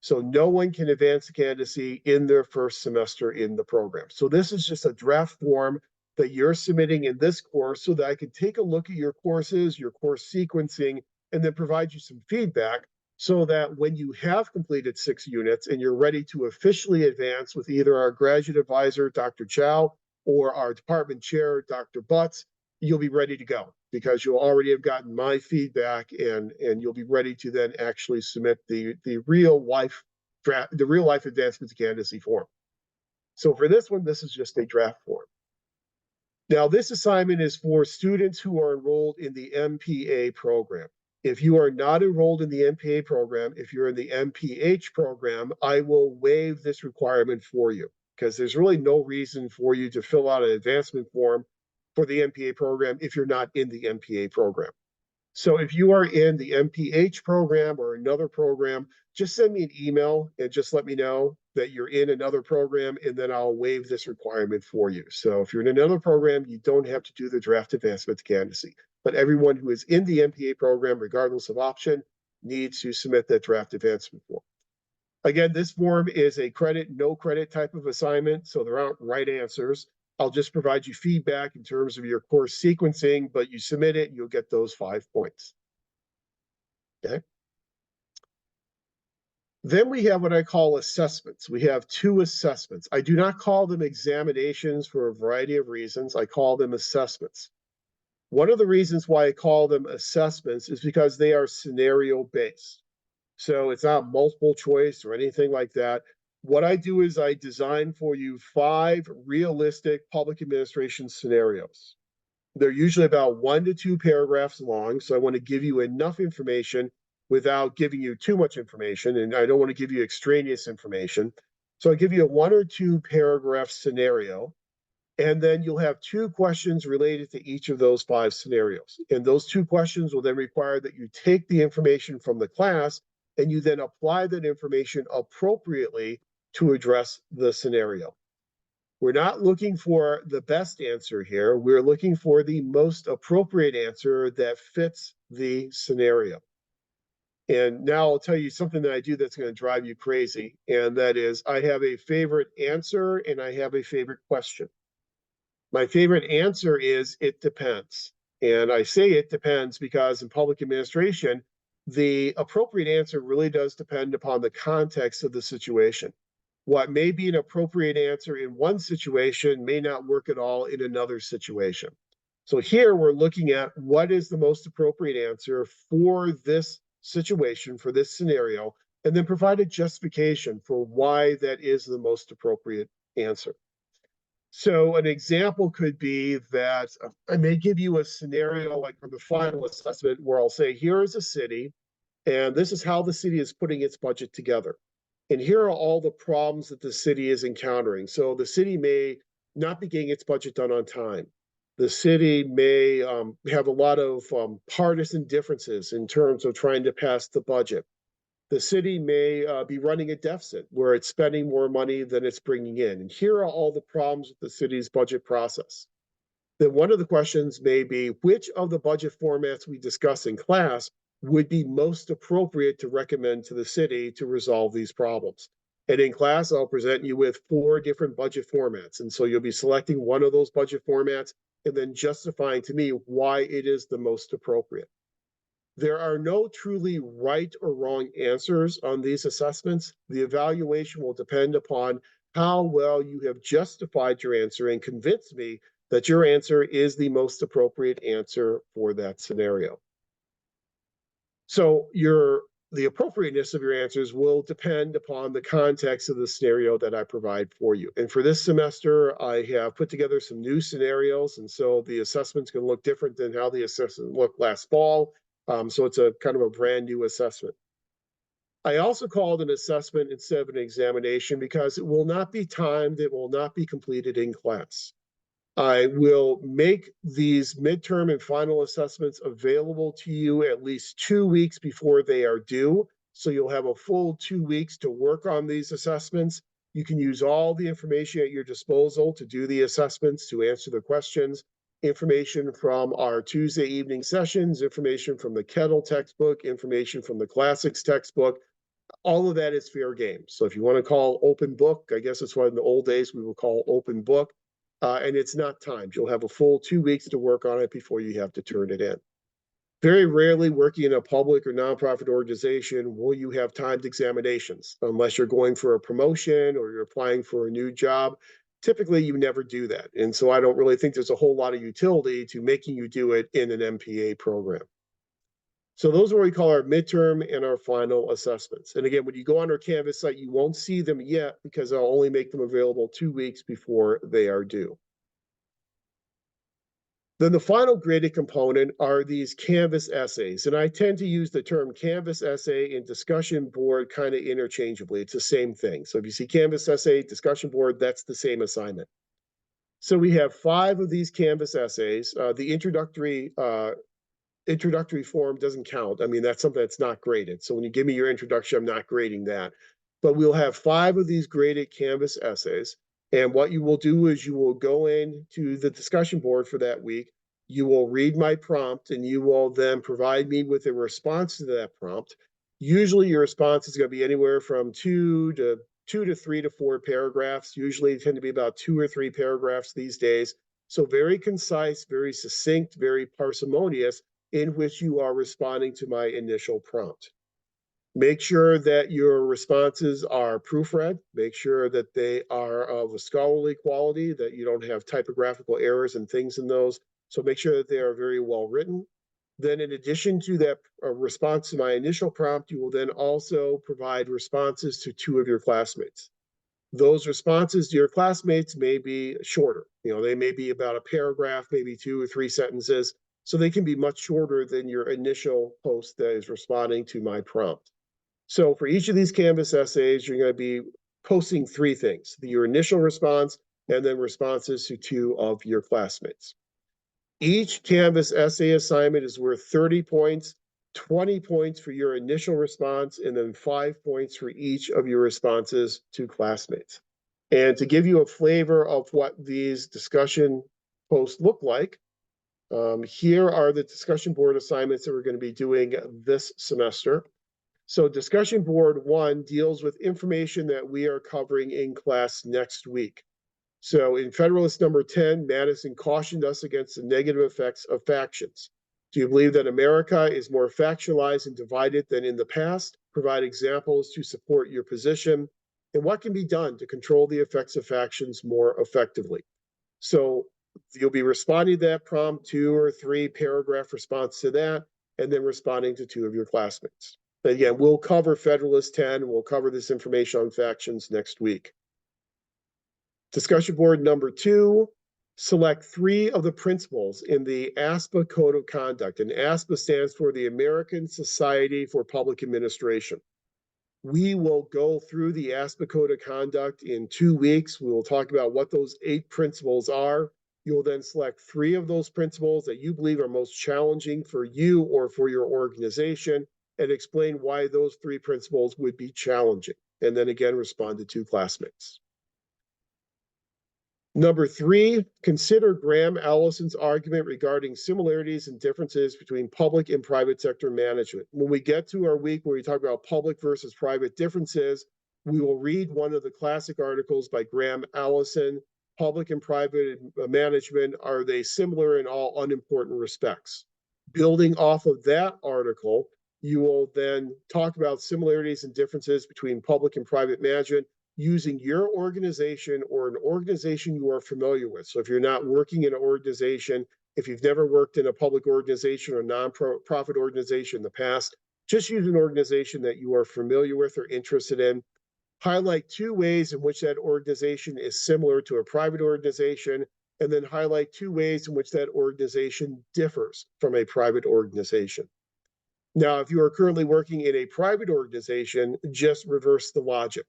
So no one can advance a candidacy in their first semester in the program. So this is just a draft form that you're submitting in this course so that I can take a look at your courses, your course sequencing, and then provide you some feedback so that when you have completed 6 units and you're ready to officially advance with either our graduate advisor, Dr. Chow, or our department chair, Dr. Butts, you'll be ready to go because you'll already have gotten my feedback and you'll be ready to then actually submit the real life advancement to candidacy form. So for this one, this is just a draft form. Now, this assignment is for students who are enrolled in the MPA program. If you are not enrolled in the MPA program, if you're in the MPH program, I will waive this requirement for you because there's really no reason for you to fill out an advancement form for the MPA program if you're not in the MPA program. So if you are in the MPH program or another program, just send me an email and just let me know that you're in another program, and then I'll waive this requirement for you. So if you're in another program, you don't have to do the draft advancement to candidacy. But everyone who is in the MPA program, regardless of option, needs to submit that draft advancement form. Again, this form is a credit, no credit type of assignment, so there aren't right answers. I'll just provide you feedback in terms of your course sequencing, but you submit it and you'll get those 5 points. Okay. Then we have what I call assessments. We have 2 assessments. I do not call them examinations for a variety of reasons. I call them assessments. One of the reasons why I call them assessments is because they are scenario based. So it's not multiple choice or anything like that. What I do is I design for you 5 realistic public administration scenarios. They're usually about 1 to 2 paragraphs long. So I want to give you enough information without giving you too much information. And I don't want to give you extraneous information. So I give you a 1 or 2 paragraph scenario. And then you'll have 2 questions related to each of those 5 scenarios. And those 2 questions will then require that you take the information from the class and you then apply that information appropriately to address the scenario. We're not looking for the best answer here. We're looking for the most appropriate answer that fits the scenario. And now I'll tell you something that I do that's going to drive you crazy. And that is I have a favorite answer and I have a favorite question. My favorite answer is it depends. And I say it depends because in public administration, the appropriate answer really does depend upon the context of the situation. What may be an appropriate answer in one situation may not work at all in another situation. So here we're looking at what is the most appropriate answer for this situation, for this scenario, and then provide a justification for why that is the most appropriate answer. So an example could be that I may give you a scenario like for the final assessment where I'll say, here is a city, and this is how the city is putting its budget together. And here are all the problems that the city is encountering. So the city may not be getting its budget done on time. The city may have a lot of partisan differences in terms of trying to pass the budget. The city may be running a deficit where it's spending more money than it's bringing in. And here are all the problems with the city's budget process. Then one of the questions may be, which of the budget formats we discuss in class would be most appropriate to recommend to the city to resolve these problems? And in class, I'll present you with 4 different budget formats. And so you'll be selecting one of those budget formats and then justifying to me why it is the most appropriate. There are no truly right or wrong answers on these assessments. The evaluation will depend upon how well you have justified your answer and convinced me that your answer is the most appropriate answer for that scenario. So the appropriateness of your answers will depend upon the context of the scenario that I provide for you. And for this semester, I have put together some new scenarios. And so the assessment's going to look different than how the assessment looked last fall. So it's a kind of a brand new assessment. I also called an assessment instead of an examination because it will not be timed, it will not be completed in class. I will make these midterm and final assessments available to you at least 2 weeks before they are due. So you'll have a full 2 weeks to work on these assessments. You can use all the information at your disposal to do the assessments, to answer the questions, information from our Tuesday evening sessions, information from the Kettle textbook, information from the classics textbook. All of that is fair game. So if you want to call open book, I guess it's what in the old days we will call open book. And it's not timed. You'll have a full 2 weeks to work on it before you have to turn it in. Very rarely working in a public or nonprofit organization will you have timed examinations, unless you're going for a promotion or you're applying for a new job. Typically, you never do that. And so I don't really think there's a whole lot of utility to making you do it in an MPA program. So those are what we call our midterm and our final assessments. And again, when you go on our Canvas site, you won't see them yet because I'll only make them available 2 weeks before they are due. Then the final graded component are these Canvas essays. And I tend to use the term Canvas essay and discussion board kind of interchangeably. It's the same thing. So if you see Canvas essay, discussion board, that's the same assignment. So we have 5 of these Canvas essays. The introductory form doesn't count. I mean, that's something that's not graded. So when you give me your introduction, I'm not grading that. But we'll have 5 of these graded Canvas essays. And what you will do is you will go into the discussion board for that week. You will read my prompt and you will then provide me with a response to that prompt. Usually your response is going to be anywhere from 2 to 3 to 4 paragraphs. Usually they tend to be about 2 or 3 paragraphs these days. So very concise, very succinct, very parsimonious, in which you are responding to my initial prompt. Make sure that your responses are proofread. Make sure that they are of a scholarly quality, that you don't have typographical errors and things in those. So make sure that they are very well written. Then in addition to that response to my initial prompt, you will then also provide responses to 2 of your classmates. Those responses to your classmates may be shorter. They may be about a paragraph, maybe 2 or 3 sentences. So they can be much shorter than your initial post that is responding to my prompt. So for each of these Canvas essays, you're going to be posting 3 things: your initial response and then responses to 2 of your classmates. Each Canvas essay assignment is worth 30 points, 20 points for your initial response, and then 5 points for each of your responses to classmates. And to give you a flavor of what these discussion posts look like, here are the discussion board assignments that we're going to be doing this semester. So discussion board 1 deals with information that we are covering in class next week. So in Federalist number 10, Madison cautioned us against the negative effects of factions. Do you believe that America is more factionalized and divided than in the past? Provide examples to support your position. And what can be done to control the effects of factions more effectively? So you'll be responding to that prompt, 2 or 3 paragraph response to that, and then responding to 2 of your classmates. But again, we'll cover Federalist 10, we'll cover this information on factions next week. Discussion board number 2, select 3 of the principles in the ASPA Code of Conduct. And ASPA stands for the American Society for Public Administration. We will go through the ASPA Code of Conduct in 2 weeks. We will talk about what those 8 principles are. You'll then select 3 of those principles that you believe are most challenging for you or for your organization and explain why those 3 principles would be challenging. And then again, respond to 2 classmates. Number 3, consider Graham Allison's argument regarding similarities and differences between public and private sector management. When we get to our week where we talk about public versus private differences, we will read one of the classic articles by Graham Allison, Public and Private Management, Are They Similar in All Unimportant Respects? Building off of that article, you will then talk about similarities and differences between public and private management using your organization or an organization you are familiar with. So if you're not working in an organization, if you've never worked in a public organization or nonprofit organization in the past, just use an organization that you are familiar with or interested in. Highlight 2 ways in which that organization is similar to a private organization, and then highlight 2 ways in which that organization differs from a private organization. Now, if you are currently working in a private organization, just reverse the logic.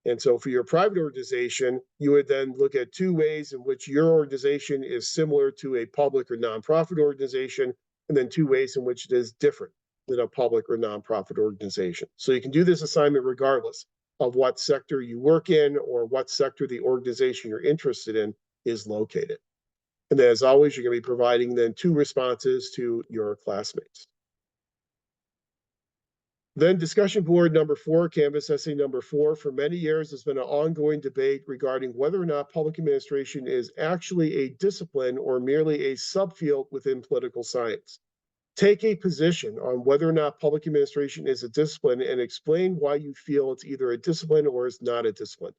And so for your private organization, you would then look at 2 ways in which your organization is similar to a public or nonprofit organization, and then 2 ways in which it is different than a public or nonprofit organization. So you can do this assignment regardless of what sector you work in or what sector the organization you're interested in is located. And then, as always, you're going to be providing then 2 responses to your classmates. Then discussion board number 4, Canvas essay number 4. For many years, there's been an ongoing debate regarding whether or not public administration is actually a discipline or merely a subfield within political science. Take a position on whether or not public administration is a discipline and explain why you feel it's either a discipline or is not a discipline.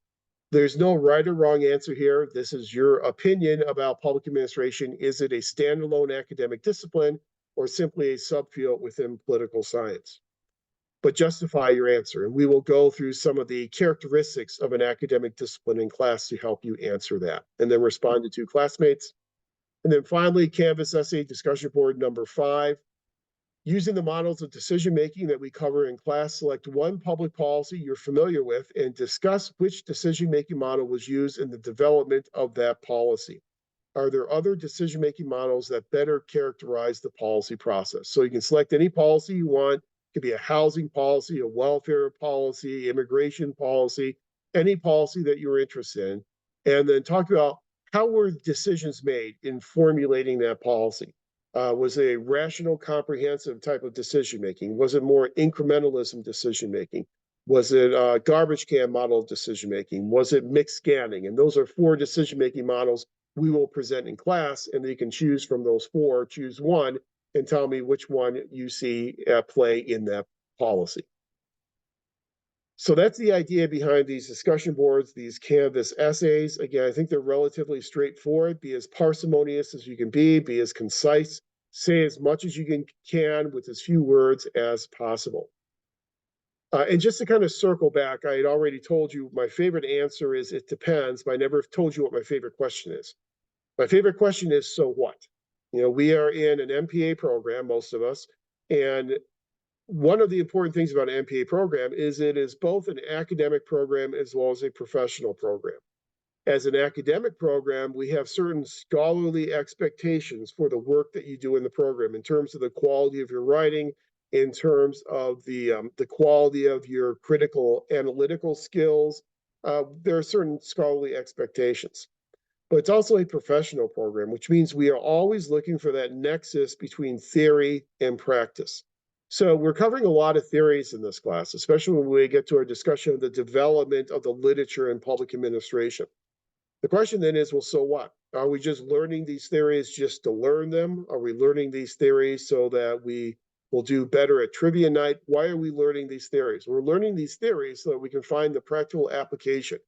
There's no right or wrong answer here. This is your opinion about public administration. Is it a standalone academic discipline or simply a subfield within political science? But justify your answer. And we will go through some of the characteristics of an academic discipline in class to help you answer that, and then respond to 2 classmates. And then finally, Canvas essay discussion board number 5. Using the models of decision-making that we cover in class, select one public policy you're familiar with and discuss which decision-making model was used in the development of that policy. Are there other decision-making models that better characterize the policy process? So you can select any policy you want. It could be a housing policy, a welfare policy, immigration policy, any policy that you're interested in, and then talk about how were decisions made in formulating that policy. Was it a rational, comprehensive type of decision-making? Was it more incrementalism decision-making? Was it a garbage can model of decision-making? Was it mixed scanning? And those are 4 decision-making models we will present in class, and you can choose from those 4, choose one, and tell me which one you see at play in that policy. So that's the idea behind these discussion boards, these Canvas essays. Again, I think they're relatively straightforward. Be as parsimonious as you can be as concise, say as much as you can with as few words as possible. And just to kind of circle back, I had already told you my favorite answer is it depends, but I never told you what my favorite question is. My favorite question is, so what? You know, we are in an MPA program, most of us, and one of the important things about an MPA program is it is both an academic program as well as a professional program. As an academic program, we have certain scholarly expectations for the work that you do in the program in terms of the quality of your writing, in terms of the quality of your critical analytical skills. There are certain scholarly expectations. But it's also a professional program, which means we are always looking for that nexus between theory and practice. So we're covering a lot of theories in this class, especially when we get to our discussion of the development of the literature in public administration. The question then is, well, so what? Are we just learning these theories just to learn them? Are we learning these theories so that we will do better at trivia night? Why are we learning these theories? We're learning these theories so that we can find the practical application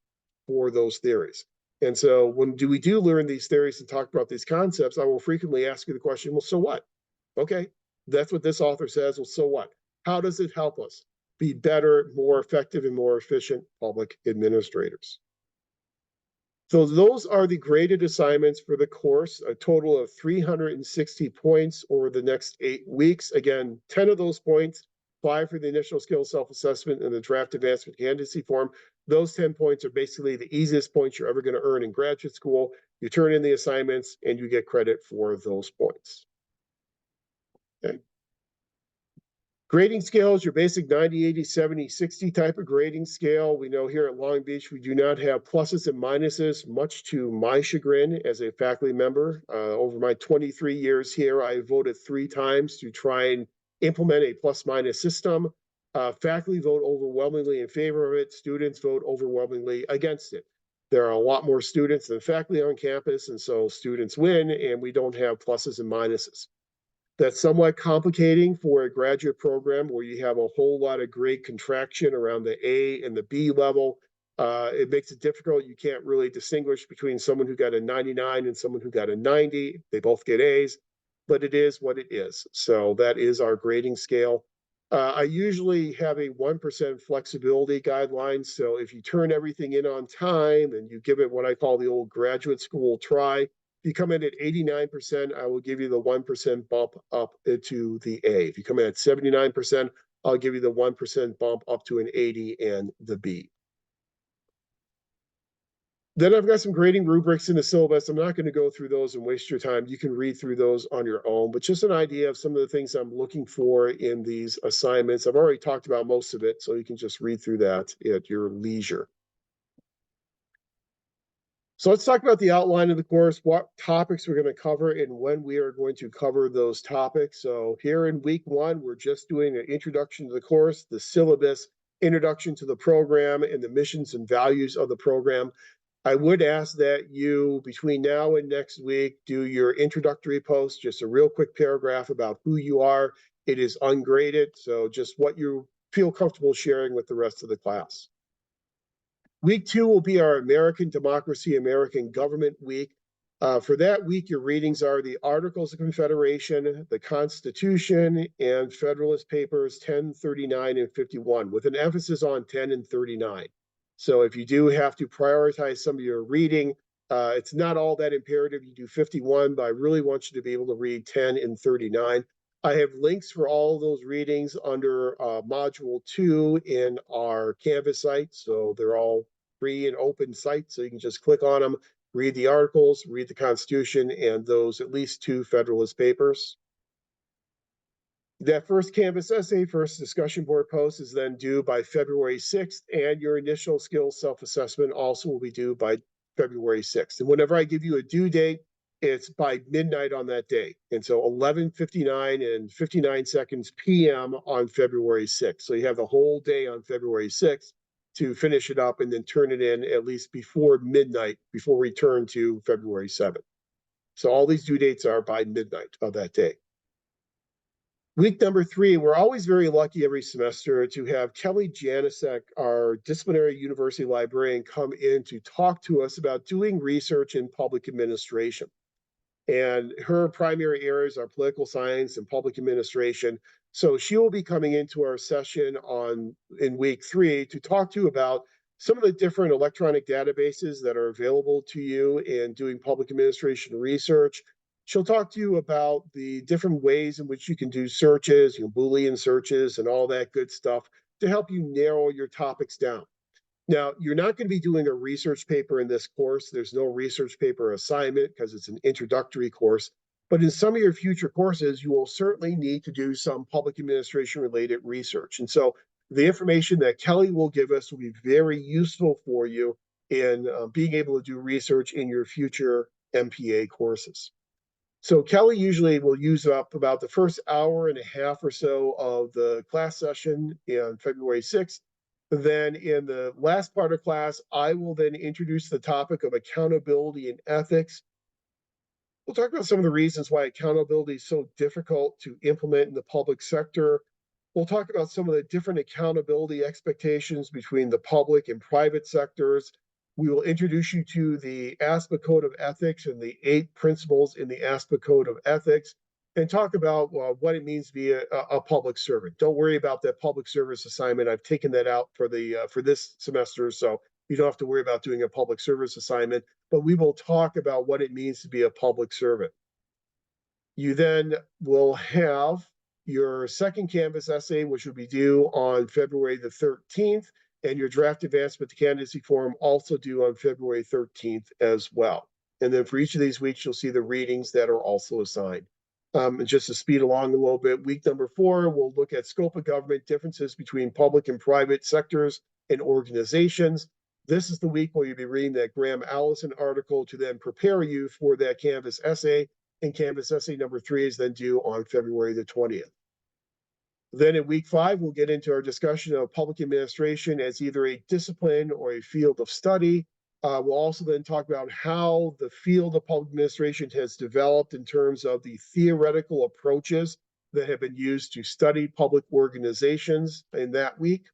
for those theories. And so when we do learn these theories and talk about these concepts, I will frequently ask you the question, well, so what? Okay, that's what this author says. Well, so what? How does it help us be better, more effective, and more efficient public administrators? So those are the graded assignments for the course, a total of 360 points over the next 8 weeks. Again, 10 of those points, 5 for the initial skills self-assessment and the draft advancement candidacy form. Those 10 points are basically the easiest points you're ever going to earn in graduate school. You turn in the assignments and you get credit for those points. Okay. Grading scale is your basic 90, 80, 70, 60 type of grading scale. We know here at Long Beach, we do not have pluses and minuses, much to my chagrin as a faculty member. Over my 23 years here, I voted 3 times to try and implement a plus-minus system. Faculty vote overwhelmingly in favor of it. Students vote overwhelmingly against it. There are a lot more students than faculty on campus, and so students win, and we don't have pluses and minuses. That's somewhat complicating for a graduate program where you have a whole lot of grade contraction around the A and the B level. It makes it difficult. You can't really distinguish between someone who got a 99 and someone who got a 90. They both get A's, but it is what it is. So that is our grading scale. I usually have a 1% flexibility guideline. So if you turn everything in on time and you give it what I call the old graduate school try, if you come in at 89%, I will give you the 1% bump up to the A. If you come in at 79%, I'll give you the 1% bump up to an 80 and the B. Then I've got some grading rubrics in the syllabus. I'm not going to go through those and waste your time. You can read through those on your own, but just an idea of some of the things I'm looking for in these assignments. I've already talked about most of it, so you can just read through that at your leisure. So let's talk about the outline of the course, what topics we're going to cover, and when we are going to cover those topics. So here in week 1, we're just doing an introduction to the course, the syllabus, introduction to the program, and the missions and values of the program. I would ask that you, between now and next week, do your introductory post, just a real quick paragraph about who you are. It is ungraded, so just what you feel comfortable sharing with the rest of the class. Week 2 will be our American Democracy, American Government Week. For that week, your readings are the Articles of Confederation, the Constitution, and Federalist Papers 10, 39, and 51, with an emphasis on 10 and 39. So if you do have to prioritize some of your reading, it's not all that imperative you do 51, but I really want you to be able to read 10 and 39. I have links for all of those readings under Module 2 in our Canvas site. So they're all free and open sites. So you can just click on them, read the articles, read the Constitution, and those at least 2 Federalist Papers. That first Canvas essay, first discussion board post is then due by February 6th, and your initial skills self-assessment also will be due by February 6th. And whenever I give you a due date, it's by midnight on that day. And so 11:59 and 59 seconds p.m. on February 6th. So you have the whole day on February 6th to finish it up and then turn it in at least before midnight, before we turn to February 7th. So all these due dates are by midnight of that day. Week number 3, we're always very lucky every semester to have Kelly Janisek, our disciplinary university librarian, come in to talk to us about doing research in public administration. And her primary areas are political science and public administration. So she will be coming into our session in week 3 to talk to you about some of the different electronic databases that are available to you in doing public administration research. She'll talk to you about the different ways in which you can do searches, Boolean searches and all that good stuff to help you narrow your topics down. Now, you're not going to be doing a research paper in this course. There's no research paper assignment because it's an introductory course. But in some of your future courses, you will certainly need to do some public administration related research. And so the information that Kelly will give us will be very useful for you in being able to do research in your future MPA courses. So Kelly usually will use up about the first hour and a half or so of the class session on February 6th. Then in the last part of class, I will then introduce the topic of accountability and ethics. We'll talk about some of the reasons why accountability is so difficult to implement in the public sector. We'll talk about some of the different accountability expectations between the public and private sectors. We will introduce you to the ASPA Code of Ethics and the 8 principles in the ASPA Code of Ethics, and talk about what it means to be a public servant. Don't worry about that public service assignment. I've taken that out for this semester, so you don't have to worry about doing a public service assignment, but we will talk about what it means to be a public servant. You then will have your second Canvas essay, which will be due on February the 13th, and your draft advancement to candidacy form also due on February 13th as well. And then for each of these weeks, you'll see the readings that are also assigned. And just to speed along a little bit, week number 4, we'll look at scope of government, differences between public and private sectors and organizations. This is the week where you'll be reading that Graham Allison article to then prepare you for that Canvas essay. And Canvas essay number 3 is then due on February the 20th. Then in week 5, we'll get into our discussion of public administration as either a discipline or a field of study. We'll also then talk about how the field of public administration has developed in terms of the theoretical approaches that have been used to study public organizations in that week.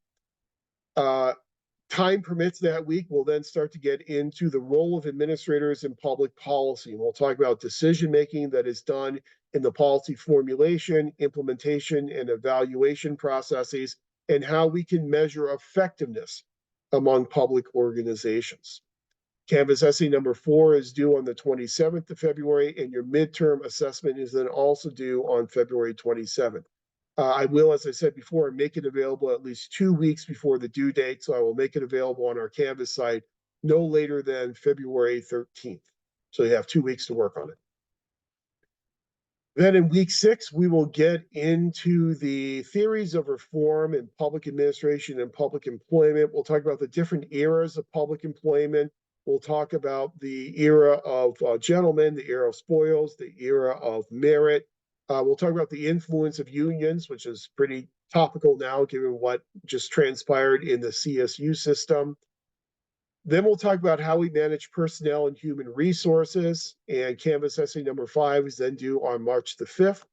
time permits that week, we'll then start to get into the role of administrators in public policy. And we'll talk about decision-making that is done in the policy formulation, implementation, and evaluation processes, and how we can measure effectiveness among public organizations. Canvas essay number 4 is due on the 27th of February, and your midterm assessment is then also due on February 27th. I will, as I said before, make it available at least 2 weeks before the due date. So I will make it available on our Canvas site no later than February 13th. So you have 2 weeks to work on it. Then in week 6, we will get into the theories of reform in public administration and public employment. We'll talk about the different eras of public employment. We'll talk about the era of gentlemen, the era of spoils, the era of merit. We'll talk about the influence of unions, which is pretty topical now, given what just transpired in the CSU system. Then we'll talk about how we manage personnel and human resources. And Canvas essay number 5 is then due on March the 5th.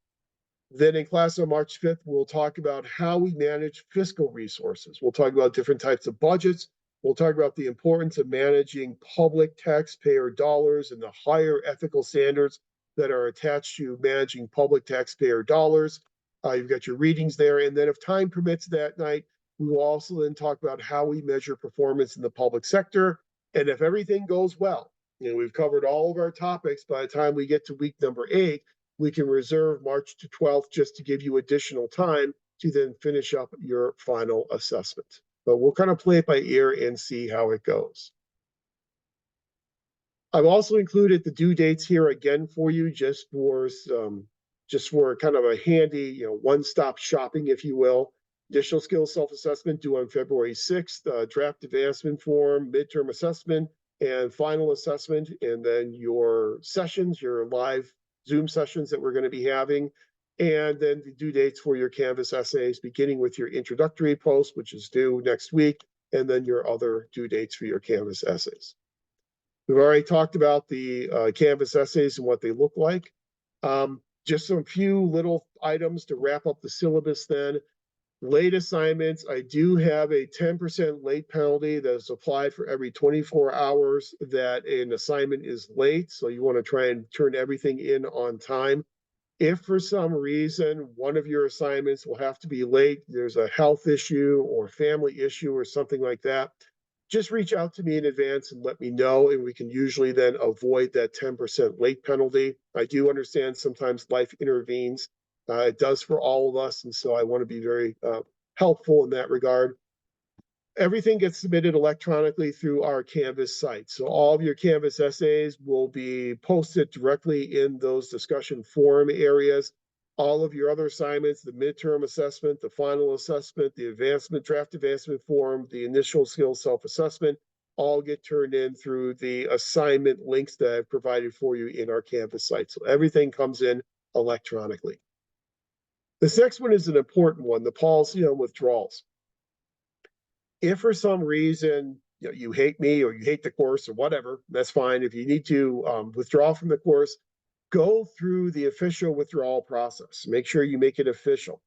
Then in class on March 5th, we'll talk about how we manage fiscal resources. We'll talk about different types of budgets. We'll talk about the importance of managing public taxpayer dollars and the higher ethical standards that are attached to managing public taxpayer dollars. You've got your readings there. And then if time permits that night, we will also then talk about how we measure performance in the public sector. And if everything goes well, we've covered all of our topics, by the time we get to week number 8, we can reserve March to 12th just to give you additional time to then finish up your final assessment. But we'll kind of play it by ear and see how it goes. I've also included the due dates here again for you, just for kind of a handy, one-stop shopping, if you will. Additional skills self-assessment due on February 6th, draft advancement form, midterm assessment, and final assessment, and then your sessions, your live Zoom sessions that we're going to be having, and then the due dates for your Canvas essays, beginning with your introductory post, which is due next week, and then your other due dates for your Canvas essays. We've already talked about the Canvas essays and what they look like. Just some few little items to wrap up the syllabus then. Late assignments, I do have a 10% late penalty that is applied for every 24 hours that an assignment is late. So you want to try and turn everything in on time. If for some reason one of your assignments will have to be late, there's a health issue or family issue or something like that, just reach out to me in advance and let me know, and we can usually then avoid that 10% late penalty. I do understand sometimes life intervenes. It does for all of us, and so I want to be very helpful in that regard. Everything gets submitted electronically through our Canvas site. So all of your Canvas essays will be posted directly in those discussion forum areas. All of your other assignments, the midterm assessment, the final assessment, the draft advancement form, the initial skills self-assessment, all get turned in through the assignment links that I've provided for you in our Canvas site. So everything comes in electronically. This next one is an important one, the policy on withdrawals. If for some reason you hate me or you hate the course or whatever, that's fine. If you need to withdraw from the course, go through the official withdrawal process. Make sure you make it official.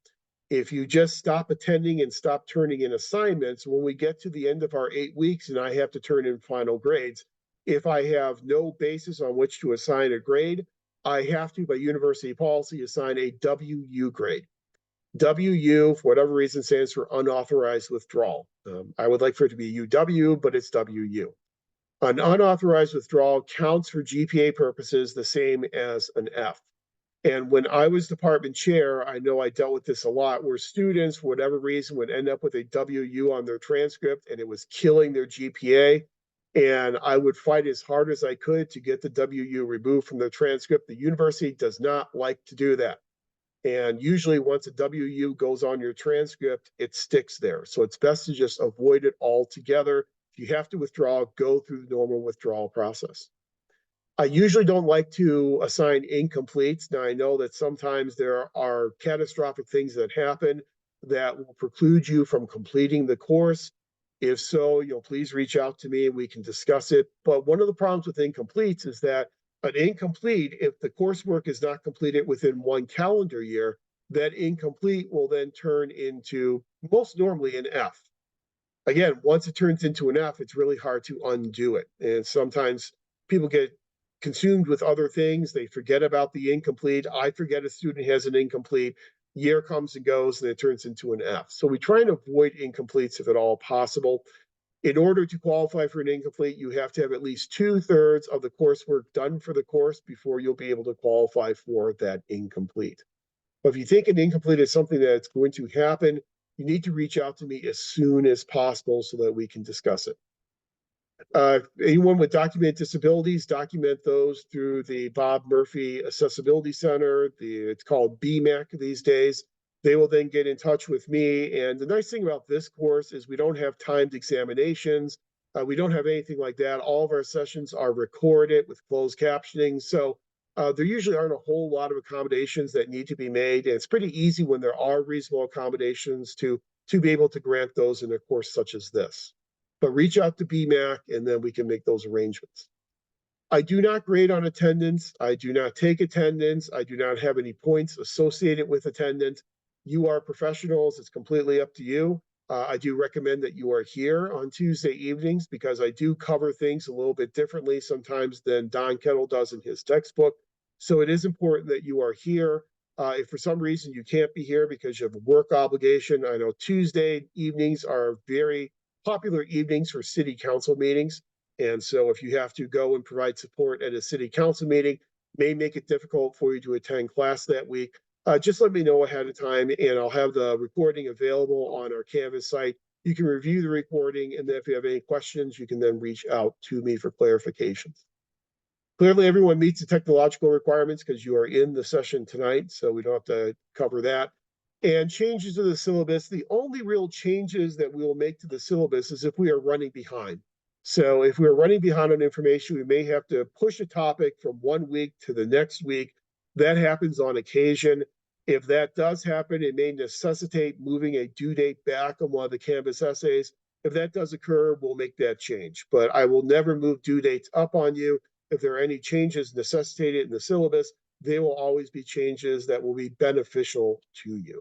If you just stop attending and stop turning in assignments, when we get to the end of our 8 weeks and I have to turn in final grades, if I have no basis on which to assign a grade, I have to, by university policy, assign a WU grade. WU, for whatever reason, stands for unauthorized withdrawal. I would like for it to be UW, but it's WU. An unauthorized withdrawal counts for GPA purposes the same as an F. And when I was department chair, I know I dealt with this a lot, where students, for whatever reason, would end up with a WU on their transcript, and it was killing their GPA. And I would fight as hard as I could to get the WU removed from their transcript. The university does not like to do that. And usually once a WU goes on your transcript, it sticks there. So it's best to just avoid it altogether. If you have to withdraw, go through the normal withdrawal process. I usually don't like to assign incompletes. Now, I know that sometimes there are catastrophic things that happen that will preclude you from completing the course. If so, please reach out to me and we can discuss it. But one of the problems with incompletes is that an incomplete, if the coursework is not completed within 1 calendar year, that incomplete will then turn into most normally an F. Again, once it turns into an F, it's really hard to undo it. And sometimes people get consumed with other things. They forget about the incomplete. I forget a student has an incomplete. Year comes and goes and it turns into an F. So we try and avoid incompletes if at all possible. In order to qualify for an incomplete, you have to have at least 2/3 of the coursework done for the course before you'll be able to qualify for that incomplete. But if you think an incomplete is something that's going to happen, you need to reach out to me as soon as possible so that we can discuss it. Anyone with documented disabilities, document those through the Bob Murphy Accessibility Center. It's called BMAC these days. They will then get in touch with me. And the nice thing about this course is we don't have timed examinations. We don't have anything like that. All of our sessions are recorded with closed captioning. So there usually aren't a whole lot of accommodations that need to be made. And it's pretty easy when there are reasonable accommodations to be able to grant those in a course such as this. But reach out to BMAC and then we can make those arrangements. I do not grade on attendance. I do not take attendance. I do not have any points associated with attendance. You are professionals. It's completely up to you. I do recommend that you are here on Tuesday evenings because I do cover things a little bit differently sometimes than Don Kettle does in his textbook. So it is important that you are here. If for some reason you can't be here because you have a work obligation, I know Tuesday evenings are very popular evenings for city council meetings. And so if you have to go and provide support at a city council meeting, may make it difficult for you to attend class that week. Just let me know ahead of time and I'll have the recording available on our Canvas site. You can review the recording and then if you have any questions, you can then reach out to me for clarifications. Clearly, everyone meets the technological requirements because you are in the session tonight, so we don't have to cover that. And changes to the syllabus, the only real changes that we will make to the syllabus is if we are running behind. So if we're running behind on information, we may have to push a topic from one week to the next week. That happens on occasion. If that does happen, it may necessitate moving a due date back on one of the Canvas essays. If that does occur, we'll make that change. But I will never move due dates up on you. If there are any changes necessitated in the syllabus, they will always be changes that will be beneficial to you.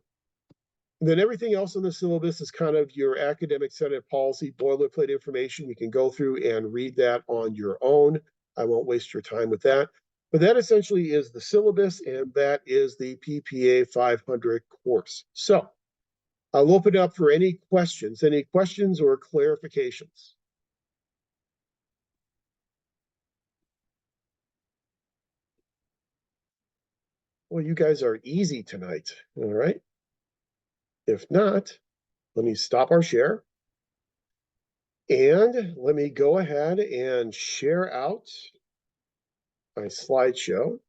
And then everything else on the syllabus is kind of your academic senate policy boilerplate information. You can go through and read that on your own. I won't waste your time with that. But that essentially is the syllabus, and that is the PPA 500 course. So I'll open up for any questions or clarifications. Well, you guys are easy tonight, all right? If not, let me stop our share. And let me go ahead and share out my slideshow.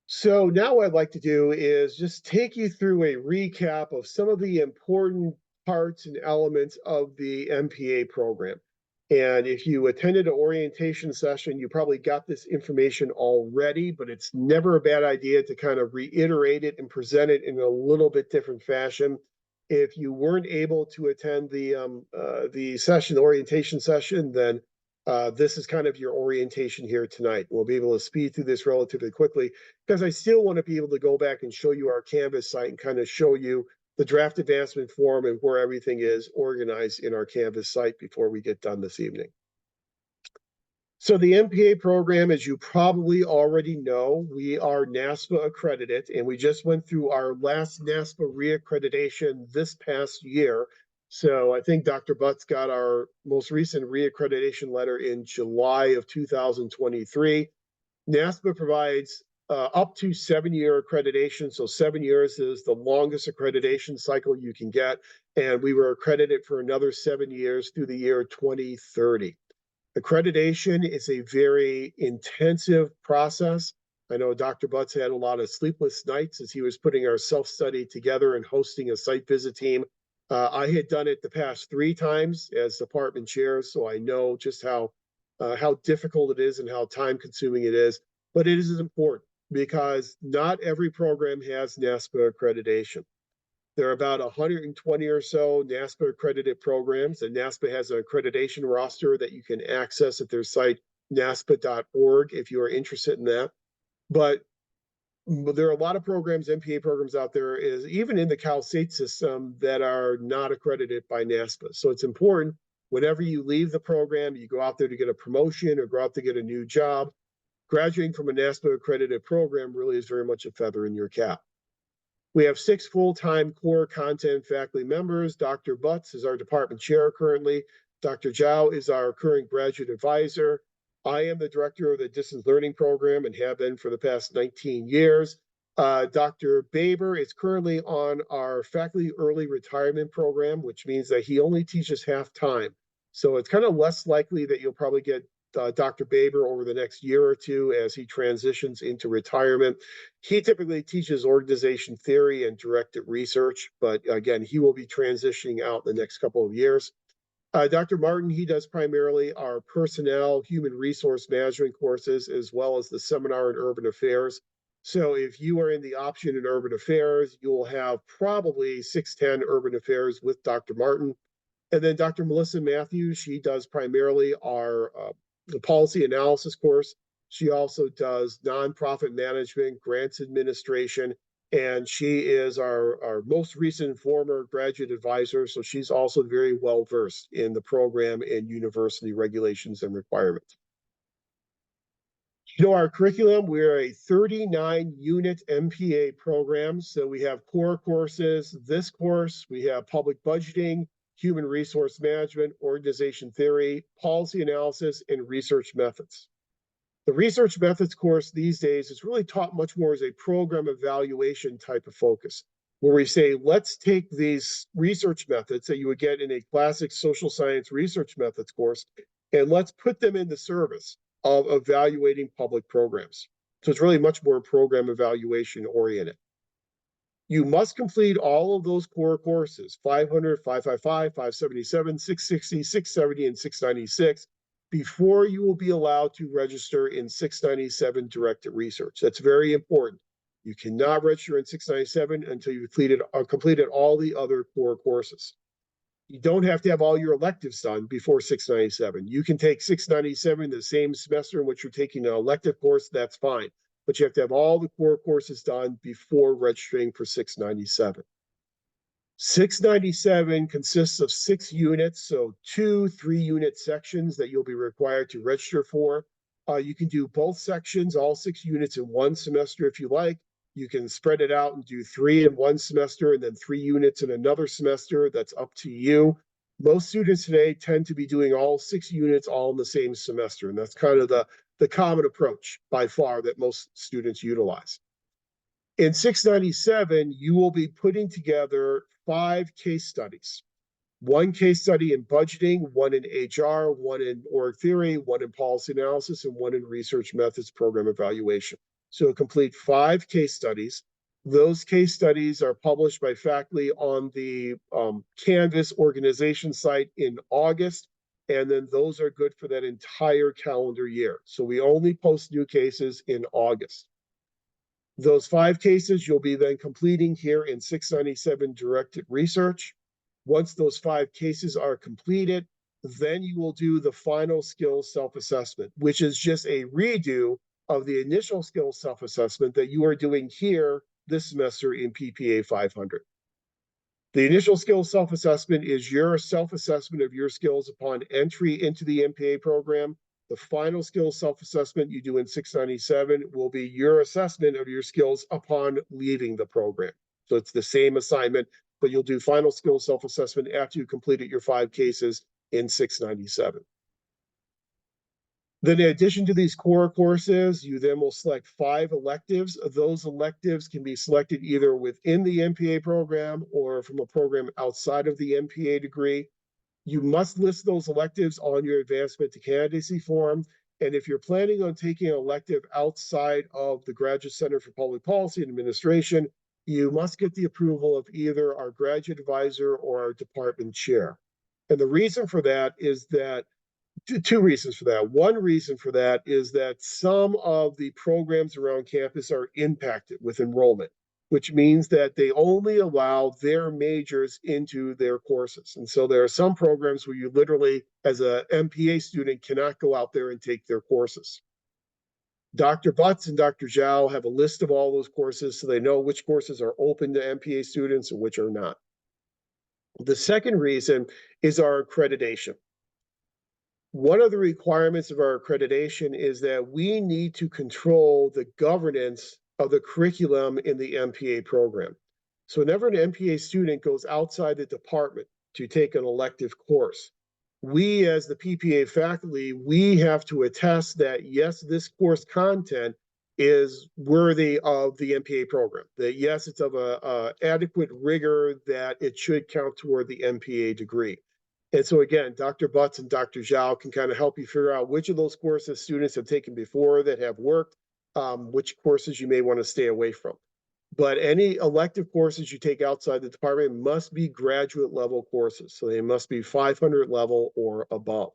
So now what I'd like to do is just take you through a recap of some of the important parts and elements of the MPA program. And if you attended an orientation session, you probably got this information already, but it's never a bad idea to kind of reiterate it and present it in a little bit different fashion. If you weren't able to attend the session, the orientation session, then this is kind of your orientation here tonight. We'll be able to speed through this relatively quickly because I still want to be able to go back and show you our Canvas site and kind of show you the draft advancement form and where everything is organized in our Canvas site before we get done this evening. So the MPA program, as you probably already know, we are NASPA accredited, and we just went through our last NASPA reaccreditation this past year. So I think Dr. Butts got our most recent reaccreditation letter in July of 2023. NASPA provides up to 7-year accreditation. So 7 years is the longest accreditation cycle you can get. And we were accredited for another 7 years through the year 2030. Accreditation is a very intensive process. I know Dr. Butts had a lot of sleepless nights as he was putting our self-study together and hosting a site visit team. I had done it the past 3 times as department chair, so I know just how difficult it is and how time-consuming it is. But it is important because not every program has NASPA accreditation. There are about 120 or so NASPA accredited programs, and NASPA has an accreditation roster that you can access at their site, naspa.org, if you are interested in that. But But there are a lot of programs, MPA programs out there, is even in the Cal State system, that are not accredited by NASPA. So it's important whenever you leave the program, you go out there to get a promotion or go out to get a new job. Graduating from a NASPA accredited program really is very much a feather in your cap. We have 6 full-time core content faculty members. Dr. Butts is our department chair currently. Dr. Zhao is our current graduate advisor. I am the director of the distance learning program and have been for the past 19 years. Dr. Baber is currently on our faculty early retirement program, which means that he only teaches half time. So it's kind of less likely that you'll probably get Dr. Baber over the next year or two as he transitions into retirement. He typically teaches organization theory and directed research, but again, he will be transitioning out in the next couple of years. Dr. Martin, he does primarily our personnel, human resource management courses, as well as the seminar in urban affairs. So if you are in the option in urban affairs, you'll have probably 610 urban affairs with Dr. Martin. And then Dr. Melissa Matthews, she does primarily our the policy analysis course. She also does nonprofit management, grants administration, and she is our most recent former graduate advisor. So she's also very well versed in the program and university regulations and requirements. You know, our curriculum, we're a 39 unit MPA program. So we have core courses. This course, we have public budgeting, human resource management, organization theory, policy analysis, and research methods. The research methods course these days is really taught much more as a program evaluation type of focus, where we say, let's take these research methods that you would get in a classic social science research methods course, and let's put them in the service of evaluating public programs. So it's really much more program evaluation oriented. You must complete all of those core courses, 500, 555, 577, 660, 670, and 696, before you will be allowed to register in 697 directed research. That's very important. You cannot register in 697 until you've completed all the other core courses. You don't have to have all your electives done before 697. You can take 697 the same semester in which you're taking an elective course, that's fine. But you have to have all the core courses done before registering for 697. 697 consists of 6 units, so 2 3-unit sections that you'll be required to register for. You can do both sections, all 6 units in one semester if you like. You can spread it out and do 3 in one semester and then 3 units in another semester. That's up to you. Most students today tend to be doing all 6 units all in the same semester, and that's kind of the common approach by far that most students utilize. In 697, you will be putting together 5 case studies. 1 case study in budgeting, 1 in HR, 1 in org theory, 1 in policy analysis, and 1 in research methods program evaluation. So complete 5 case studies. Those case studies are published by faculty on the Canvas organization site in August, and then those are good for that entire calendar year. So we only post new cases in August. Those 5 cases you'll be then completing here in 697 directed research. Once those 5 cases are completed, then you will do the final skills self-assessment, which is just a redo of the initial skills self-assessment that you are doing here this semester in PPA 500. The initial skills self-assessment is your self-assessment of your skills upon entry into the MPA program. The final skills self-assessment you do in 697 will be your assessment of your skills upon leaving the program. So it's the same assignment, but you'll do final skills self-assessment after you completed your 5 cases in 697. Then in addition to these core courses, you then will select 5 electives. Those electives can be selected either within the MPA program or from a program outside of the MPA degree. You must list those electives on your advancement to candidacy form. And if you're planning on taking an elective outside of the Graduate Center for Public Policy and Administration, you must get the approval of either our graduate advisor or our department chair. And the reason for that is that 2 reasons for that. One reason for that is that some of the programs around campus are impacted with enrollment, which means that they only allow their majors into their courses. And so there are some programs where you literally, as a MPA student, cannot go out there and take their courses. Dr. Butts and Dr. Zhao have a list of all those courses so they know which courses are open to MPA students and which are not. The second reason is our accreditation. One of the requirements of our accreditation is that we need to control the governance of the curriculum in the MPA program. So whenever an MPA student goes outside the department to take an elective course, we as the PPA faculty, we have to attest that yes, this course content is worthy of the MPA program, that yes, it's of a adequate rigor that it should count toward the MPA degree. And so again, Dr. Butts and Dr. Zhao can kind of help you figure out which of those courses students have taken before that have worked, which courses you may want to stay away from. But any elective courses you take outside the department must be graduate level courses. So they must be 500 level or above.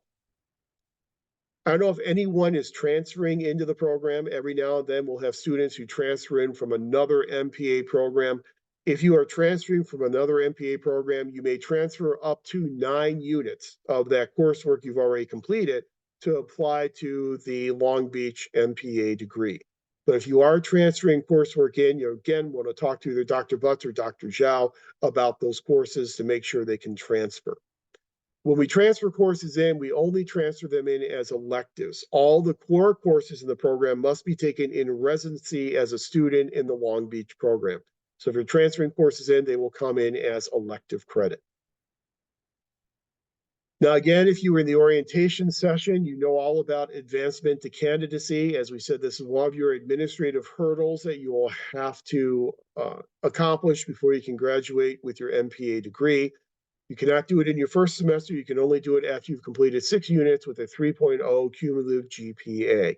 I don't know if anyone is transferring into the program. Every now and then we'll have students who transfer in from another MPA program. If you are transferring from another MPA program, you may transfer up to 9 units of that coursework you've already completed to apply to the Long Beach MPA degree. But if you are transferring coursework in, you again want to talk to either Dr. Butts or Dr. Zhao about those courses to make sure they can transfer. When we transfer courses in, we only transfer them in as electives. All the core courses in the program must be taken in residency as a student in the Long Beach program. So if you're transferring courses in, they will come in as elective credit. Now, again, if you were in the orientation session, you know all about advancement to candidacy. As we said, this is one of your administrative hurdles that you will have to accomplish before you can graduate with your MPA degree. You cannot do it in your first semester. You can only do it after you've completed 6 units with a 3.0 cumulative GPA.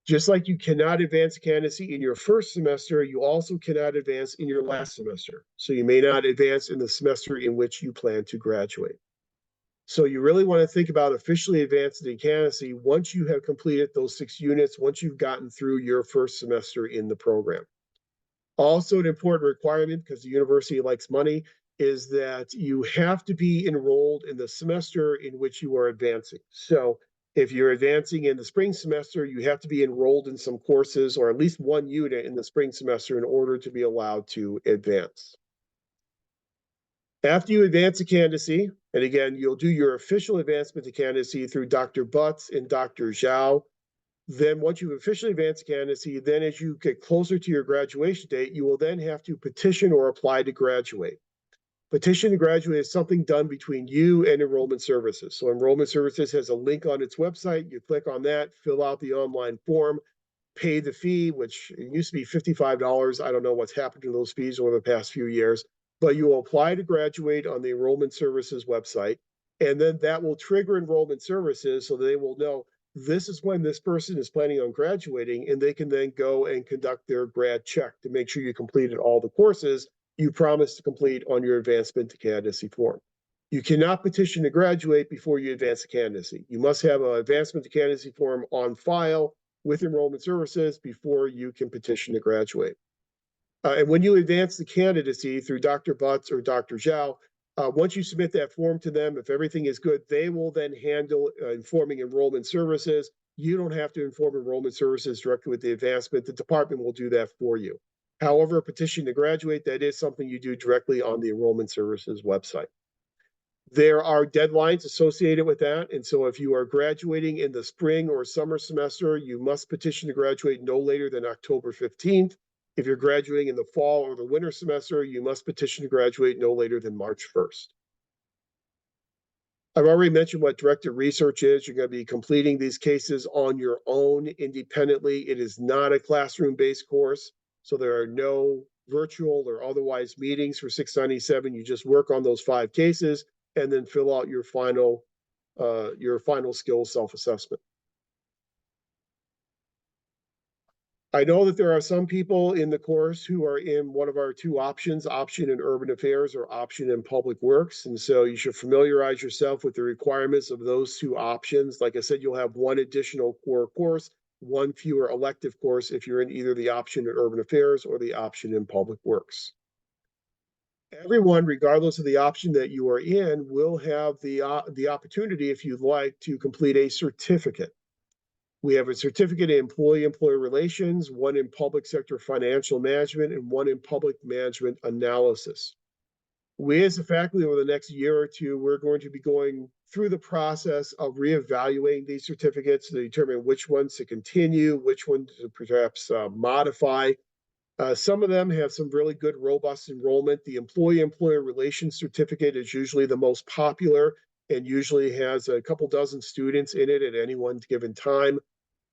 Just like you cannot advance candidacy in your first semester, you also cannot advance in your last semester. So you may not advance in the semester in which you plan to graduate. So you really want to think about officially advancing in candidacy once you have completed those 6 units, once you've gotten through your first semester in the program. Also, an important requirement, because the university likes money, is that you have to be enrolled in the semester in which you are advancing. So if you're advancing in the spring semester, you have to be enrolled in some courses or at least 1 unit in the spring semester in order to be allowed to advance. After you advance to candidacy, and again, you'll do your official advancement to candidacy through Dr. Butts and Dr. Zhao. Then once you've officially advanced candidacy, then as you get closer to your graduation date, you will then have to petition or apply to graduate. Petition to graduate is something done between you and Enrollment Services. So Enrollment Services has a link on its website. You click on that, fill out the online form, pay the fee, which used to be $55. I don't know what's happened to those fees over the past few years, but you will apply to graduate on the Enrollment Services website. And then that will trigger Enrollment Services so they will know this is when this person is planning on graduating, and they can then go and conduct their grad check to make sure you completed all the courses you promised to complete on your advancement to candidacy form. You cannot petition to graduate before you advance to candidacy. You must have an advancement to candidacy form on file with Enrollment Services before you can petition to graduate. And when you advance the candidacy through Dr. Butts or Dr. Zhao, once you submit that form to them, if everything is good, they will then handle informing Enrollment Services. You don't have to inform Enrollment Services directly with the advancement. The department will do that for you. However, petition to graduate, that is something you do directly on the Enrollment Services website. There are deadlines associated with that. And so if you are graduating in the spring or summer semester, you must petition to graduate no later than October 15th. If you're graduating in the fall or the winter semester, you must petition to graduate no later than March 1st. I've already mentioned what directed research is. You're going to be completing these cases on your own independently. It is not a classroom-based course, so there are no virtual or otherwise meetings for 697. You just work on those 5 cases and then fill out your final skills self-assessment. I know that there are some people in the course who are in one of our 2 options, option in urban affairs or option in public works. And so you should familiarize yourself with the requirements of those 2 options. Like I said, you'll have 1 additional core course, 1 fewer elective course if you're in either the option in urban affairs or the option in public works. Everyone, regardless of the option that you are in, will have the opportunity, if you'd like, to complete a certificate. We have a certificate in employee-employer relations, one in public sector financial management, and one in public management analysis. We as a faculty over the next year or two, we're going to be going through the process of reevaluating these certificates to determine which ones to continue, which ones to perhaps modify. Some of them have some really good, robust enrollment. The employee-employer relations certificate is usually the most popular and usually has a couple dozen students in it at any one given time.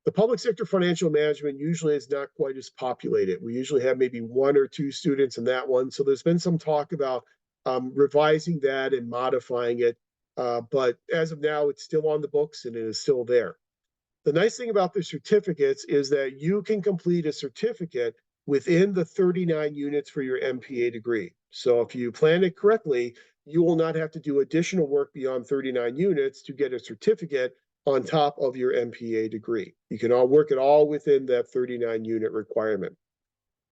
The public sector financial management usually is not quite as populated. We usually have maybe one or two students in that one. So there's been some talk about revising that and modifying it. But as of now, it's still on the books and it is still there. The nice thing about the certificates is that you can complete a certificate within the 39 units for your MPA degree. So if you plan it correctly, you will not have to do additional work beyond 39 units to get a certificate on top of your MPA degree. You can all work it all within that 39 unit requirement.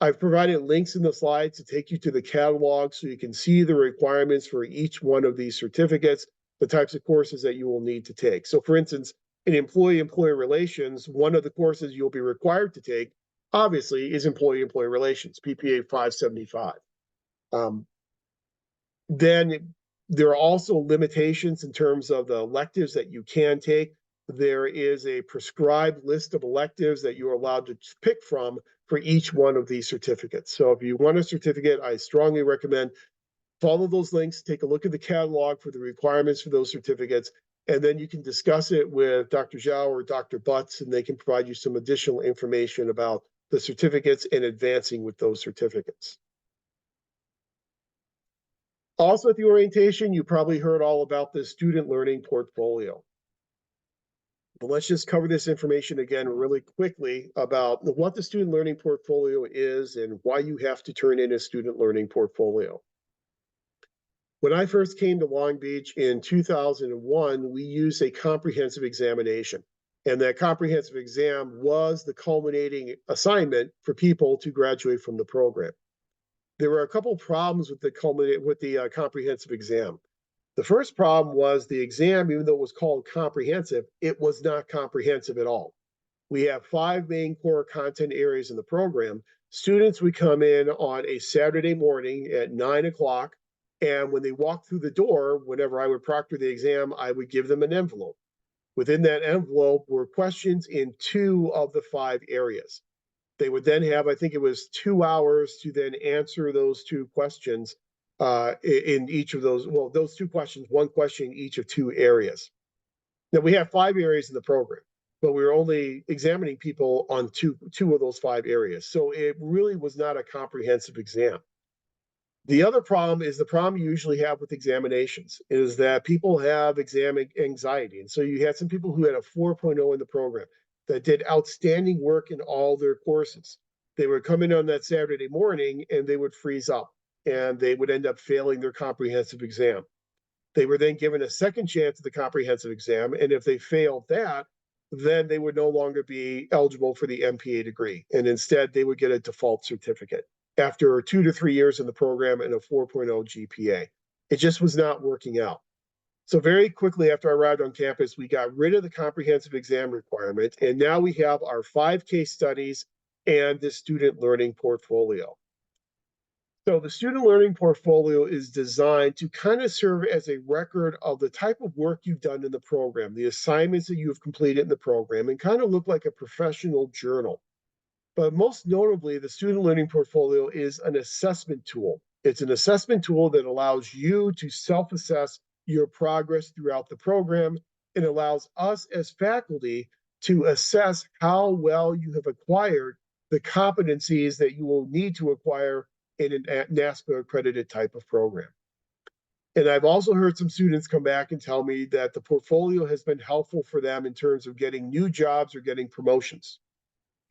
I've provided links in the slides to take you to the catalog so you can see the requirements for each one of these certificates, the types of courses that you will need to take. So for instance, in employee-employer relations, one of the courses you'll be required to take, obviously, is employee-employer relations, PPA 575. Then there are also limitations in terms of the electives that you can take. There is a prescribed list of electives that you are allowed to pick from for each one of these certificates. So if you want a certificate, I strongly recommend follow those links, take a look at the catalog for the requirements for those certificates, and then you can discuss it with Dr. Zhao or Dr. Butts, and they can provide you some additional information about the certificates and advancing with those certificates. Also at the orientation, you probably heard all about the student learning portfolio. But let's just cover this information again really quickly about what the student learning portfolio is and why you have to turn in a student learning portfolio. When I first came to Long Beach in 2001, we used a comprehensive examination. And that comprehensive exam was the culminating assignment for people to graduate from the program. There were a couple problems with the comprehensive exam. The first problem was the exam, even though it was called comprehensive, it was not comprehensive at all. We have 5 main core content areas in the program. Students would come in on a Saturday morning at 9 o'clock, and when they walked through the door, whenever I would proctor the exam, I would give them an envelope. Within that envelope were questions in 2 of the 5 areas. They would then have, I think it was 2 hours to then answer those 2 questions in each of those, well, those 2 questions, 1 question in each of 2 areas. Now we have 5 areas in the program, but we were only examining people on two of those 5 areas. So it really was not a comprehensive exam. The other problem is the problem you usually have with examinations is that people have exam anxiety. And so you had some people who had a 4.0 in the program that did outstanding work in all their courses. They would come in on that Saturday morning and they would freeze up and they would end up failing their comprehensive exam. They were then given a second chance at the comprehensive exam. And if they failed that, then they would no longer be eligible for the MPA degree. And instead, they would get a default certificate after 2 to 3 years in the program and a 4.0 GPA. It just was not working out. So very quickly after I arrived on campus, we got rid of the comprehensive exam requirement, and now we have our 5 case studies and the student learning portfolio. So the student learning portfolio is designed to kind of serve as a record of the type of work you've done in the program, the assignments that you've completed in the program, and kind of look like a professional journal. But most notably, the student learning portfolio is an assessment tool. It's an assessment tool that allows you to self-assess your progress throughout the program. It allows us as faculty to assess how well you have acquired the competencies that you will need to acquire in an NASPA accredited type of program. And I've also heard some students come back and tell me that the portfolio has been helpful for them in terms of getting new jobs or getting promotions.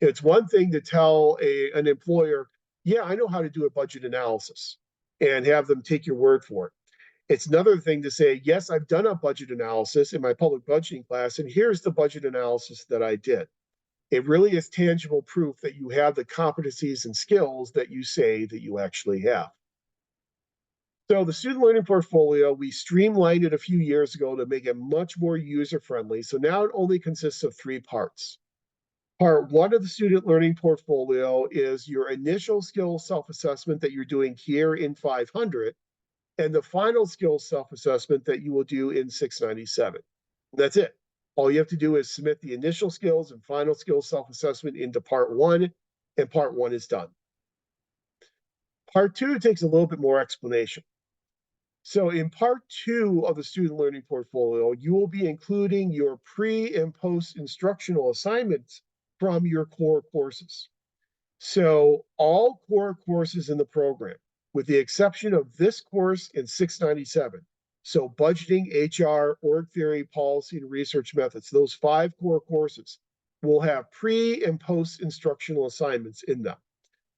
It's one thing to tell an employer, yeah, I know how to do a budget analysis and have them take your word for it. It's another thing to say, yes, I've done a budget analysis in my public budgeting class, and here's the budget analysis that I did. It really is tangible proof that you have the competencies and skills that you say that you actually have. So the student learning portfolio, we streamlined it a few years ago to make it much more user-friendly. So now it only consists of 3 parts. Part one of the student learning portfolio is your initial skill self-assessment that you're doing here in 500, and the final skill self-assessment that you will do in 697. That's it. All you have to do is submit the initial skills and final skills self-assessment into part one, and part one is done. Part two takes a little bit more explanation. So in part two of the student learning portfolio, you will be including your pre and post instructional assignments from your core courses. So all core courses in the program, with the exception of this course in 697, so budgeting, HR, org theory, policy, and research methods, those 5 core courses will have pre and post instructional assignments in them.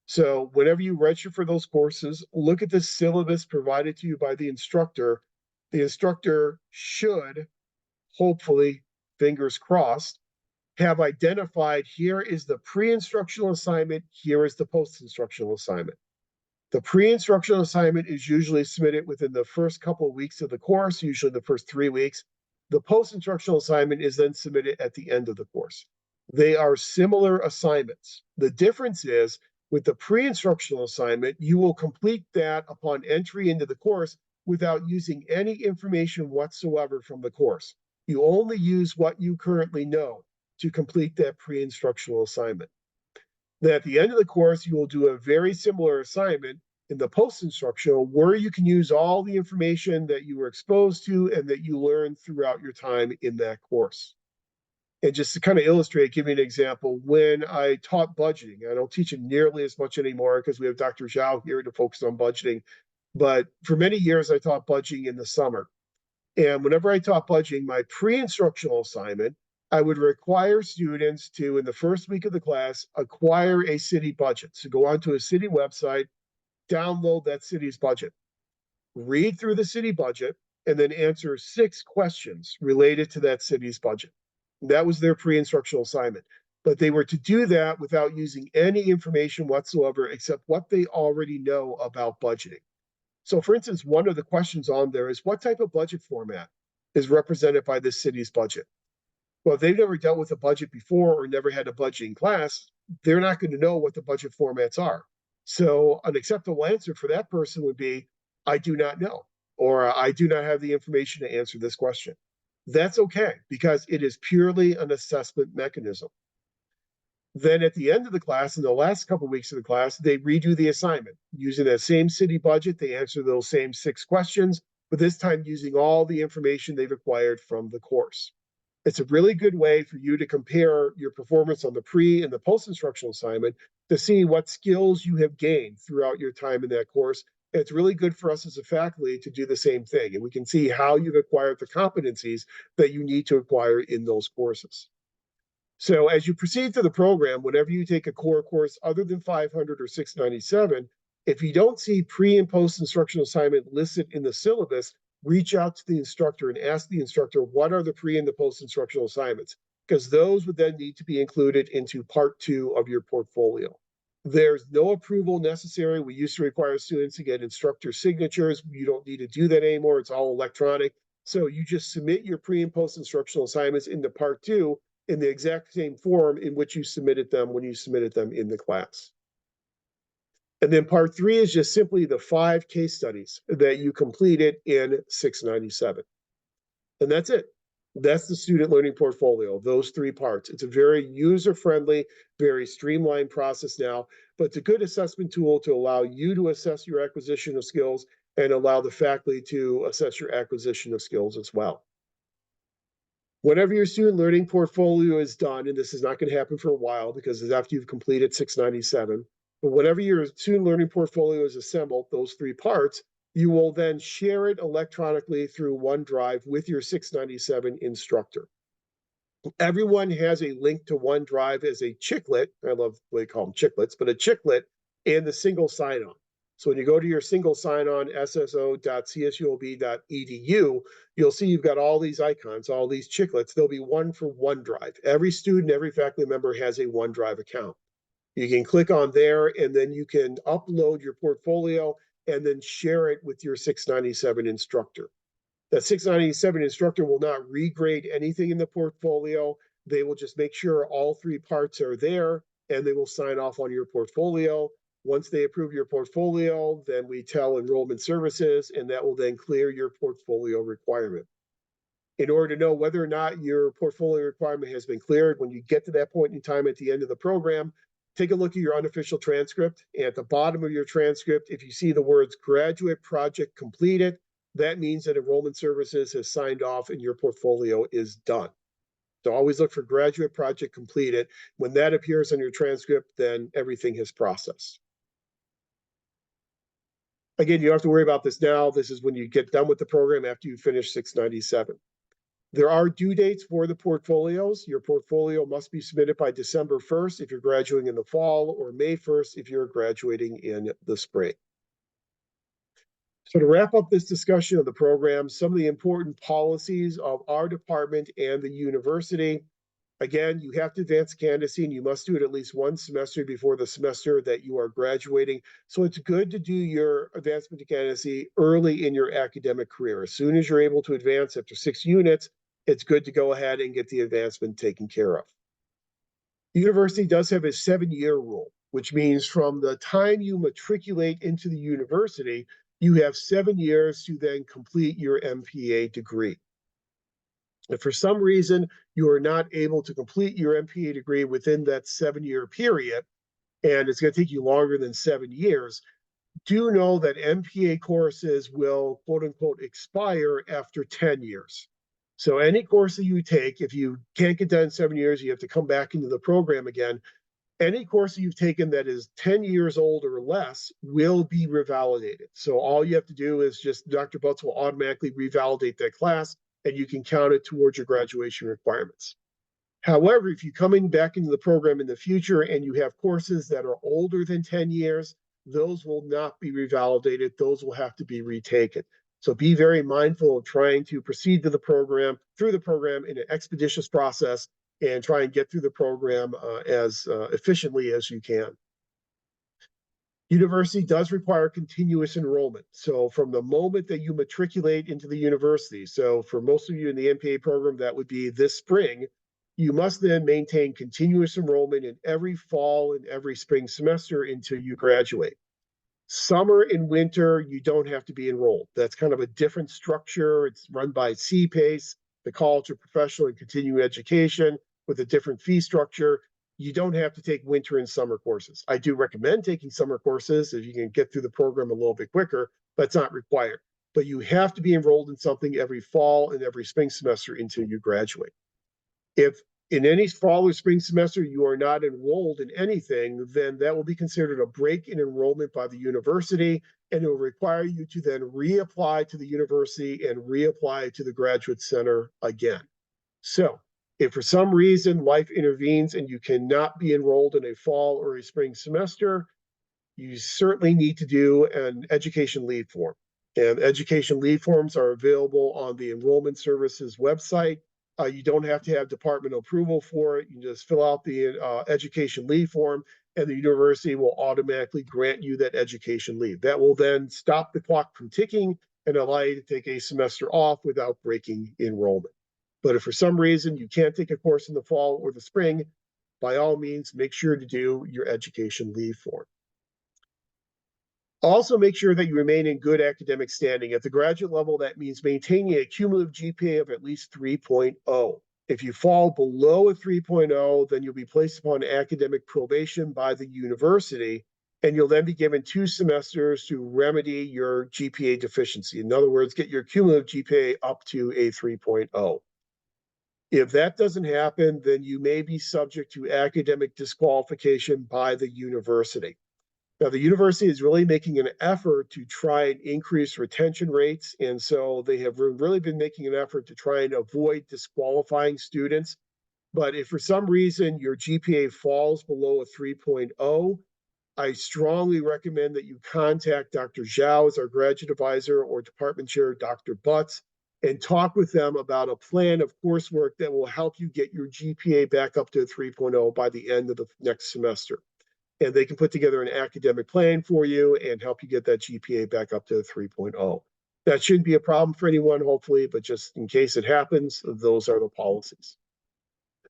So whenever you register for those courses, look at the syllabus provided to you by the instructor. The instructor should, hopefully, fingers crossed, have identified here is the pre-instructional assignment, here is the post-instructional assignment. The pre-instructional assignment is usually submitted within the first couple of weeks of the course, usually the first 3 weeks. The post-instructional assignment is then submitted at the end of the course. They are similar assignments. The difference is with the pre-instructional assignment, you will complete that upon entry into the course without using any information whatsoever from the course. You only use what you currently know to complete that pre-instructional assignment. Then at the end of the course, you will do a very similar assignment in the post-instructional where you can use all the information that you were exposed to and that you learned throughout your time in that course. And just to kind of illustrate, give you an example, when I taught budgeting, I don't teach it nearly as much anymore because we have Dr. Zhao here to focus on budgeting. But for many years, I taught budgeting in the summer. And whenever I taught budgeting, my pre-instructional assignment, I would require students to, in the first week of the class, acquire a city budget. So go onto a city website, download that city's budget, read through the city budget, and then answer 6 questions related to that city's budget. That was their pre-instructional assignment. But they were to do that without using any information whatsoever except what they already know about budgeting. So for instance, one of the questions on there is what type of budget format is represented by this city's budget? Well, if they've never dealt with a budget before or never had a budgeting class, they're not going to know what the budget formats are. So an acceptable answer for that person would be, I do not know, or I do not have the information to answer this question. That's okay, because it is purely an assessment mechanism. Then at the end of the class, in the last couple of weeks of the class, they redo the assignment. Using that same city budget, they answer those same 6 questions, but this time using all the information they've acquired from the course. It's a really good way for you to compare your performance on the pre and the post-instructional assignment to see what skills you have gained throughout your time in that course. And it's really good for us as a faculty to do the same thing. And we can see how you've acquired the competencies that you need to acquire in those courses. So as you proceed through the program, whenever you take a core course other than 500 or 697, if you don't see pre and post instructional assignment listed in the syllabus, reach out to the instructor and ask the instructor, what are the pre and the post instructional assignments? Because those would then need to be included into part 2 of your portfolio. There's no approval necessary. We used to require students to get instructor signatures. You don't need to do that anymore. It's all electronic. So you just submit your pre and post instructional assignments into part 2 in the exact same form in which you submitted them when you submitted them in the class. And then part 3 is just simply the 5 case studies that you completed in 697. And that's it. That's the student learning portfolio, those 3 parts. It's a very user-friendly, very streamlined process now, but it's a good assessment tool to allow you to assess your acquisition of skills and allow the faculty to assess your acquisition of skills as well. Whenever your student learning portfolio is done, and this is not going to happen for a while because it's after you've completed 697, but whenever your student learning portfolio is assembled, those 3 parts, you will then share it electronically through OneDrive with your 697 instructor. Everyone has a link to OneDrive as a chiclet. I love what they call them chiclets, but a chiclet and the single sign-on. So when you go to your single sign-on, sso.csulb.edu, you'll see you've got all these icons, all these chiclets. There'll be one for OneDrive. Every student, every faculty member has a OneDrive account. You can click on there, and then you can upload your portfolio and then share it with your 697 instructor. That 697 instructor will not regrade anything in the portfolio. They will just make sure all three parts are there, and they will sign off on your portfolio. Once they approve your portfolio, then we tell enrollment services, and that will then clear your portfolio requirement. In order to know whether or not your portfolio requirement has been cleared, when you get to that point in time at the end of the program, take a look at your unofficial transcript. And at the bottom of your transcript, if you see the words graduate project completed, that means that enrollment services has signed off and your portfolio is done. So always look for graduate project completed. When that appears on your transcript, then everything has processed. Again, you don't have to worry about this now. This is when you get done with the program after you finish 697. There are due dates for the portfolios. Your portfolio must be submitted by December 1st if you're graduating in the fall, or May 1st if you're graduating in the spring. So to wrap up this discussion of the program, some of the important policies of our department and the university. Again, you have to advance candidacy, and you must do it at least one semester before the semester that you are graduating. So it's good to do your advancement to candidacy early in your academic career. As soon as you're able to advance after 6 units, it's good to go ahead and get the advancement taken care of. The university does have a 7-year rule, which means from the time you matriculate into the university, you have 7 years to then complete your MPA degree. If for some reason you are not able to complete your MPA degree within that 7-year period, and it's going to take you longer than 7 years, do know that MPA courses will, quote unquote, expire after 10 years. So any course that you take, if you can't get done in 7 years, you have to come back into the program again. Any course that you've taken that is 10 years old or less will be revalidated. So all you have to do is just Dr. Butts will automatically revalidate that class, and you can count it towards your graduation requirements. However, if you come in back into the program in the future and you have courses that are older than 10 years, those will not be revalidated. Those will have to be retaken. So be very mindful of trying to proceed to the program, through the program in an expeditious process, and try and get through the program as efficiently as you can. University does require continuous enrollment. So from the moment that you matriculate into the university, so for most of you in the MPA program, that would be this spring, you must then maintain continuous enrollment in every fall and every spring semester until you graduate. Summer and winter, you don't have to be enrolled. That's kind of a different structure. It's run by CPACE, the College of Professional and Continuing Education, with a different fee structure. You don't have to take winter and summer courses. I do recommend taking summer courses if you can get through the program a little bit quicker, but it's not required. But you have to be enrolled in something every fall and every spring semester until you graduate. If in any fall or spring semester you are not enrolled in anything, then that will be considered a break in enrollment by the university, and it will require you to then reapply to the university and reapply to the graduate center again. So if for some reason life intervenes and you cannot be enrolled in a fall or a spring semester, you certainly need to do an education leave form. And education leave forms are available on the Enrollment Services website. You don't have to have department approval for it. You just fill out the education leave form, and the university will automatically grant you that education leave. That will then stop the clock from ticking and allow you to take a semester off without breaking enrollment. But if for some reason you can't take a course in the fall or the spring, by all means, make sure to do your education leave form. Also, make sure that you remain in good academic standing. At the graduate level, that means maintaining a cumulative GPA of at least 3.0. If you fall below a 3.0, then you'll be placed upon academic probation by the university, and you'll then be given 2 semesters to remedy your GPA deficiency. In other words, get your cumulative GPA up to a 3.0. If that doesn't happen, then you may be subject to academic disqualification by the university. Now, the university is really making an effort to try and increase retention rates. And so they have really been making an effort to try and avoid disqualifying students. But if for some reason your GPA falls below a 3.0, I strongly recommend that you contact Dr. Zhao as our graduate advisor, or department chair, Dr. Butts, and talk with them about a plan of coursework that will help you get your GPA back up to a 3.0 by the end of the next semester. And they can put together an academic plan for you and help you get that GPA back up to 3.0. That shouldn't be a problem for anyone, hopefully, but just in case it happens, those are the policies.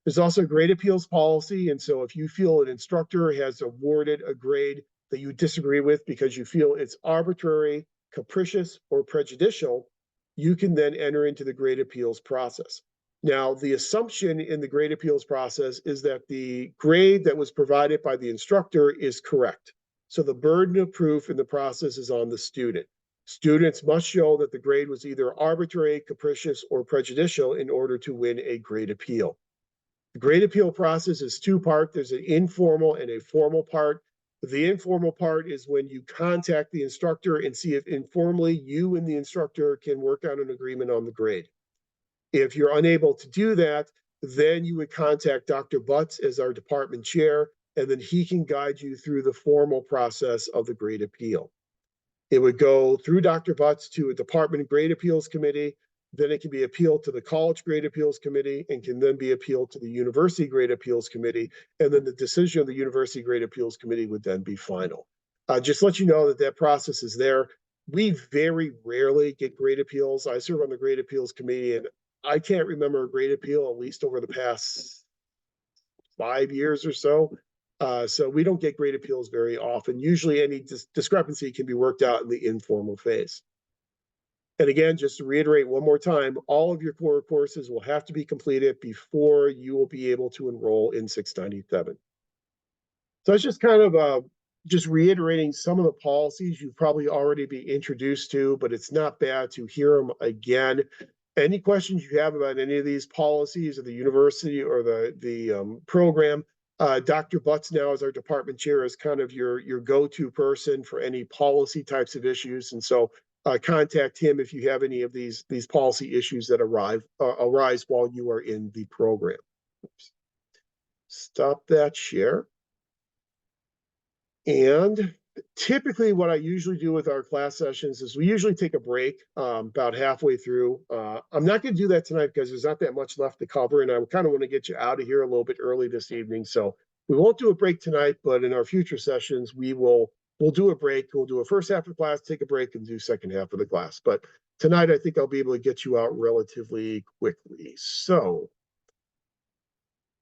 There's also a grade appeals policy. And so if you feel an instructor has awarded a grade that you disagree with because you feel it's arbitrary, capricious, or prejudicial, you can then enter into the grade appeals process. Now, the assumption in the grade appeals process is that the grade that was provided by the instructor is correct. So the burden of proof in the process is on the student. Students must show that the grade was either arbitrary, capricious, or prejudicial in order to win a grade appeal. The grade appeal process is two-part. There's an informal and a formal part. The informal part is when you contact the instructor and see if informally you and the instructor can work out an agreement on the grade. If you're unable to do that, then you would contact Dr. Butts as our department chair, and then he can guide you through the formal process of the grade appeal. It would go through Dr. Butts to a department grade appeals committee. Then it can be appealed to the college grade appeals committee and can then be appealed to the university grade appeals committee. And then the decision of the university grade appeals committee would then be final. Just let you know that that process is there. We very rarely get grade appeals. I serve on the grade appeals committee, and I can't remember a grade appeal, at least over the past 5 years or so. So we don't get grade appeals very often. Usually any discrepancy can be worked out in the informal phase. And again, just to reiterate one more time, all of your core courses will have to be completed before you will be able to enroll in 697. So it's just kind of just reiterating some of the policies you've probably already been introduced to, but it's not bad to hear them again. Any questions you have about any of these policies or the university or the program, Dr. Butts now as our department chair is kind of your go-to person for any policy types of issues. And so contact him if you have any of these policy issues that arise while you are in the program. Oops. Stop that share. And typically what I usually do with our class sessions is we usually take a break about halfway through. I'm not going to do that tonight because there's not that much left to cover, and I kind of want to get you out of here a little bit early this evening. So we won't do a break tonight, but in our future sessions, we'll do a break. We'll do a first half of class, take a break, and do second half of the class. But tonight, I think I'll be able to get you out relatively quickly. So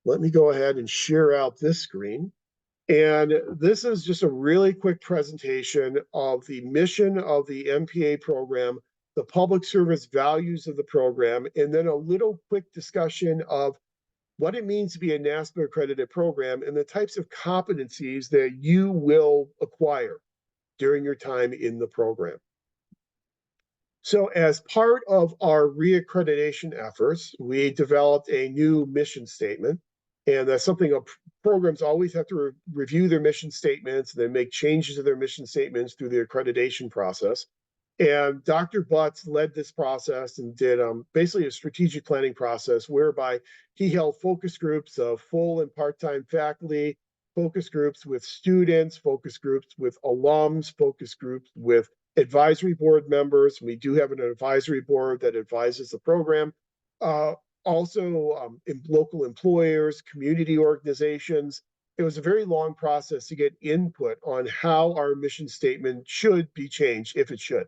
let me go ahead and share out this screen. And this is just a really quick presentation of the mission of the MPA program, the public service values of the program, and then a little quick discussion of what it means to be a NASPA accredited program and the types of competencies that you will acquire during your time in the program. So as part of our reaccreditation efforts, we developed a new mission statement. And that's something programs always have to review their mission statements, then make changes to their mission statements through the accreditation process. And Dr. Butts led this process and did basically a strategic planning process whereby he held focus groups of full and part-time faculty, focus groups with students, focus groups with alums, focus groups with advisory board members. We do have an advisory board that advises the program. Also in local employers, community organizations. It was a very long process to get input on how our mission statement should be changed, if it should.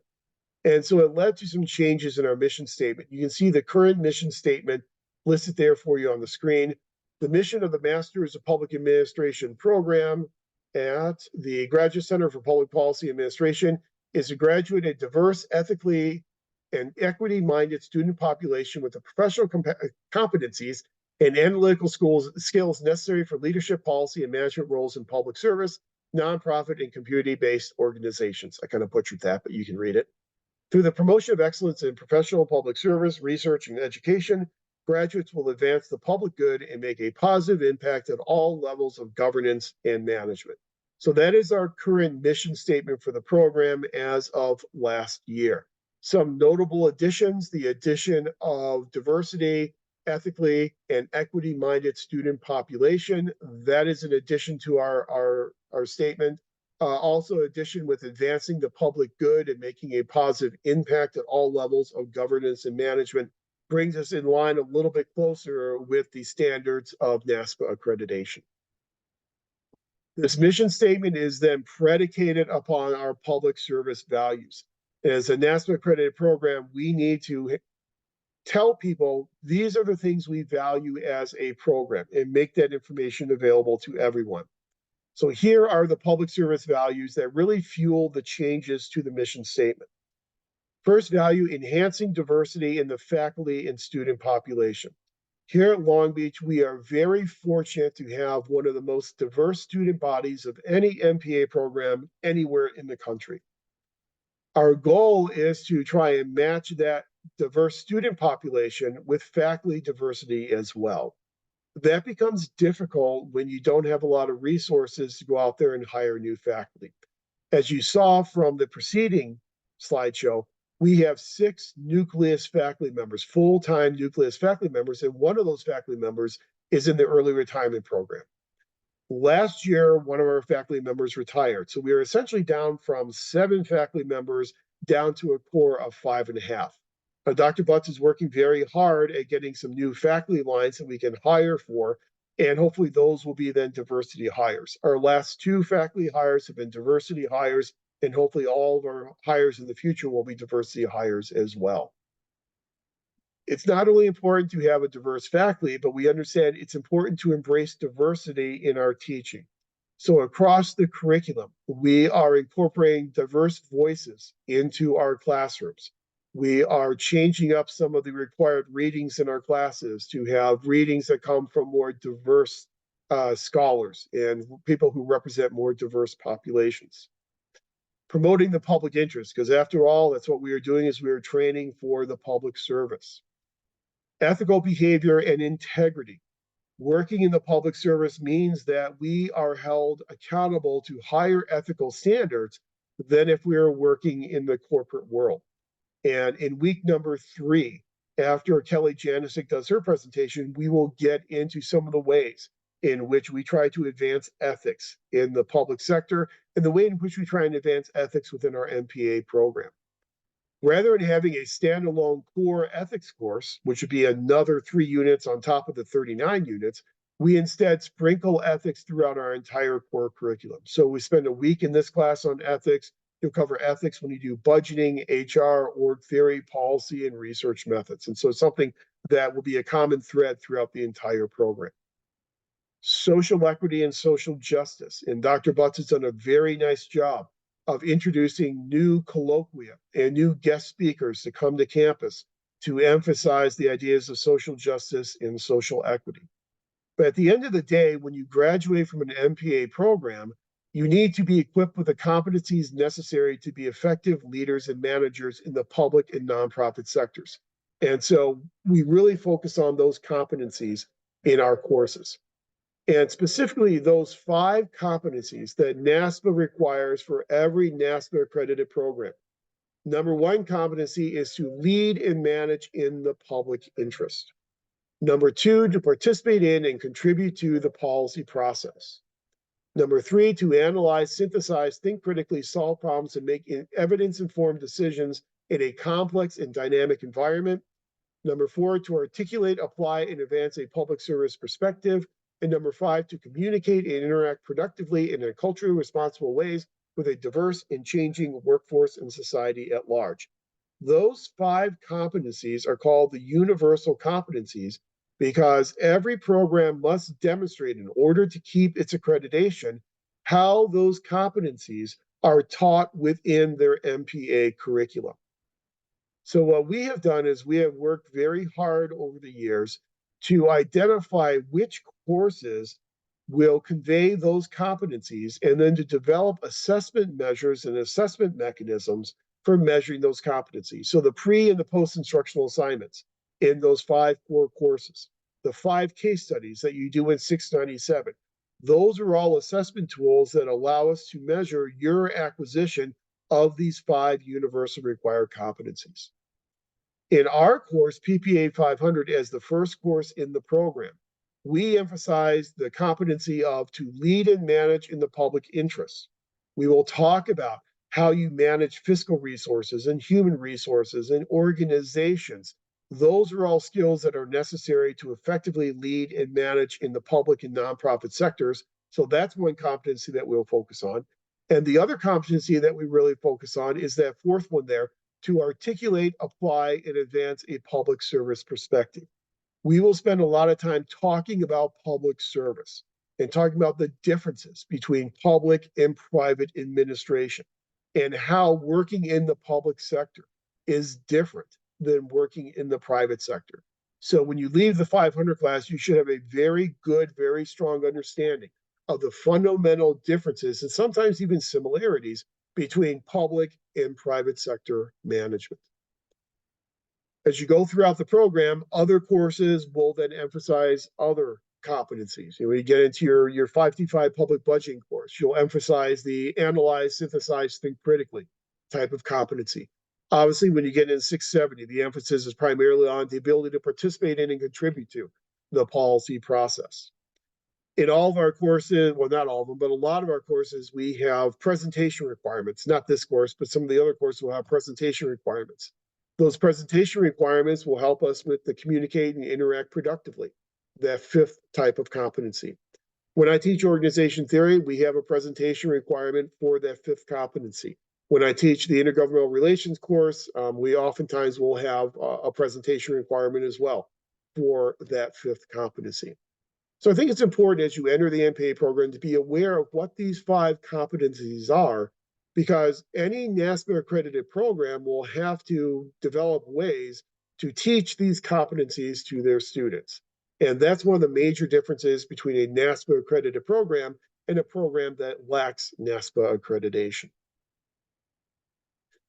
And so it led to some changes in our mission statement. You can see the current mission statement listed there for you on the screen. The mission of the Masters of Public Administration program at the Graduate Center for Public Policy Administration is to graduate a diverse, ethically and equity-minded student population with the professional competencies and analytical skills necessary for leadership, policy, and management roles in public service, nonprofit, and community-based organizations. I kind of butchered that, but you can read it. Through the promotion of excellence in professional public service, research, and education, graduates will advance the public good and make a positive impact at all levels of governance and management. So that is our current mission statement for the program as of last year. Some notable additions: the addition of diversity, ethically, and equity-minded student population. That is an addition to our statement. Also addition with advancing the public good and making a positive impact at all levels of governance and management brings us in line a little bit closer with the standards of NASPA accreditation. This mission statement is then predicated upon our public service values. As a NASPA accredited program, we need to tell people these are the things we value as a program and make that information available to everyone. So here are the public service values that really fuel the changes to the mission statement. First value, enhancing diversity in the faculty and student population. Here at Long Beach, we are very fortunate to have one of the most diverse student bodies of any MPA program anywhere in the country. Our goal is to try and match that diverse student population with faculty diversity as well. That becomes difficult when you don't have a lot of resources to go out there and hire new faculty. As you saw from the preceding slideshow, we have 6 nucleus faculty members, full-time nucleus faculty members, and one of those faculty members is in the early retirement program. Last year, one of our faculty members retired. So we are essentially down from 7 faculty members down to a core of 5.5. Dr. Butts is working very hard at getting some new faculty lines that we can hire for, and hopefully those will be then diversity hires. Our last 2 faculty hires have been diversity hires, and hopefully all of our hires in the future will be diversity hires as well. It's not only important to have a diverse faculty, but we understand it's important to embrace diversity in our teaching. So across the curriculum, we are incorporating diverse voices into our classrooms. We are changing up some of the required readings in our classes to have readings that come from more diverse scholars and people who represent more diverse populations. Promoting the public interest, because after all, that's what we are doing, is we are training for the public service. Ethical behavior and integrity. Working in the public service means that we are held accountable to higher ethical standards than if we are working in the corporate world. And in week number 3, after Kelly Janisic does her presentation, we will get into some of the ways in which we try to advance ethics in the public sector and the way in which we try and advance ethics within our MPA program. Rather than having a standalone core ethics course, which would be another 3 units on top of the 39 units, we instead sprinkle ethics throughout our entire core curriculum. So we spend a week in this class on ethics. You'll cover ethics when you do budgeting, HR, org theory, policy, and research methods. And so it's something that will be a common thread throughout the entire program. Social equity and social justice. And Dr. Butts has done a very nice job of introducing new colloquia and new guest speakers to come to campus to emphasize the ideas of social justice and social equity. But at the end of the day, when you graduate from an MPA program, you need to be equipped with the competencies necessary to be effective leaders and managers in the public and nonprofit sectors. And so we really focus on those competencies in our courses. And specifically those 5 competencies that NASPA requires for every NASPA accredited program. Number 1 competency is to lead and manage in the public interest. Number 2, to participate in and contribute to the policy process. Number 3, to analyze, synthesize, think critically, solve problems, and make evidence-informed decisions in a complex and dynamic environment. Number 4, to articulate, apply, and advance a public service perspective. And number 5, to communicate and interact productively in a culturally responsible ways with a diverse and changing workforce and society at large. Those 5 competencies are called the universal competencies because every program must demonstrate, in order to keep its accreditation, how those competencies are taught within their MPA curriculum. So what we have done is we have worked very hard over the years to identify which courses will convey those competencies and then to develop assessment measures and assessment mechanisms for measuring those competencies. So the pre and the post-instructional assignments in those 5 core courses, the 5 case studies that you do in 697, those are all assessment tools that allow us to measure your acquisition of these 5 universal required competencies. In our course, PPA 500, as the first course in the program, we emphasize the competency of to lead and manage in the public interest. We will talk about how you manage fiscal resources and human resources and organizations. Those are all skills that are necessary to effectively lead and manage in the public and nonprofit sectors. So that's one competency that we'll focus on. And the other competency that we really focus on is that 4th one there, to articulate, apply, and advance a public service perspective. We will spend a lot of time talking about public service and talking about the differences between public and private administration and how working in the public sector is different than working in the private sector. So when you leave the 500 class, you should have a very good, very strong understanding of the fundamental differences and sometimes even similarities between public and private sector management. As you go throughout the program, other courses will then emphasize other competencies. You know, when you get into your 5T5 public budgeting course, you'll emphasize the analyze, synthesize, think critically type of competency. Obviously, when you get into 670, the emphasis is primarily on the ability to participate in and contribute to the policy process. In all of our courses, well, not all of them, but a lot of our courses, we have presentation requirements. Not this course, but some of the other courses will have presentation requirements. Those presentation requirements will help us with the communicate and interact productively, that fifth type of competency. When I teach organization theory, we have a presentation requirement for that fifth competency. When I teach the intergovernmental relations course, we oftentimes will have a presentation requirement as well for that fifth competency. So I think it's important as you enter the MPA program to be aware of what these 5 competencies are, because any NASPA accredited program will have to develop ways to teach these competencies to their students. And that's one of the major differences between a NASPA accredited program and a program that lacks NASPA accreditation.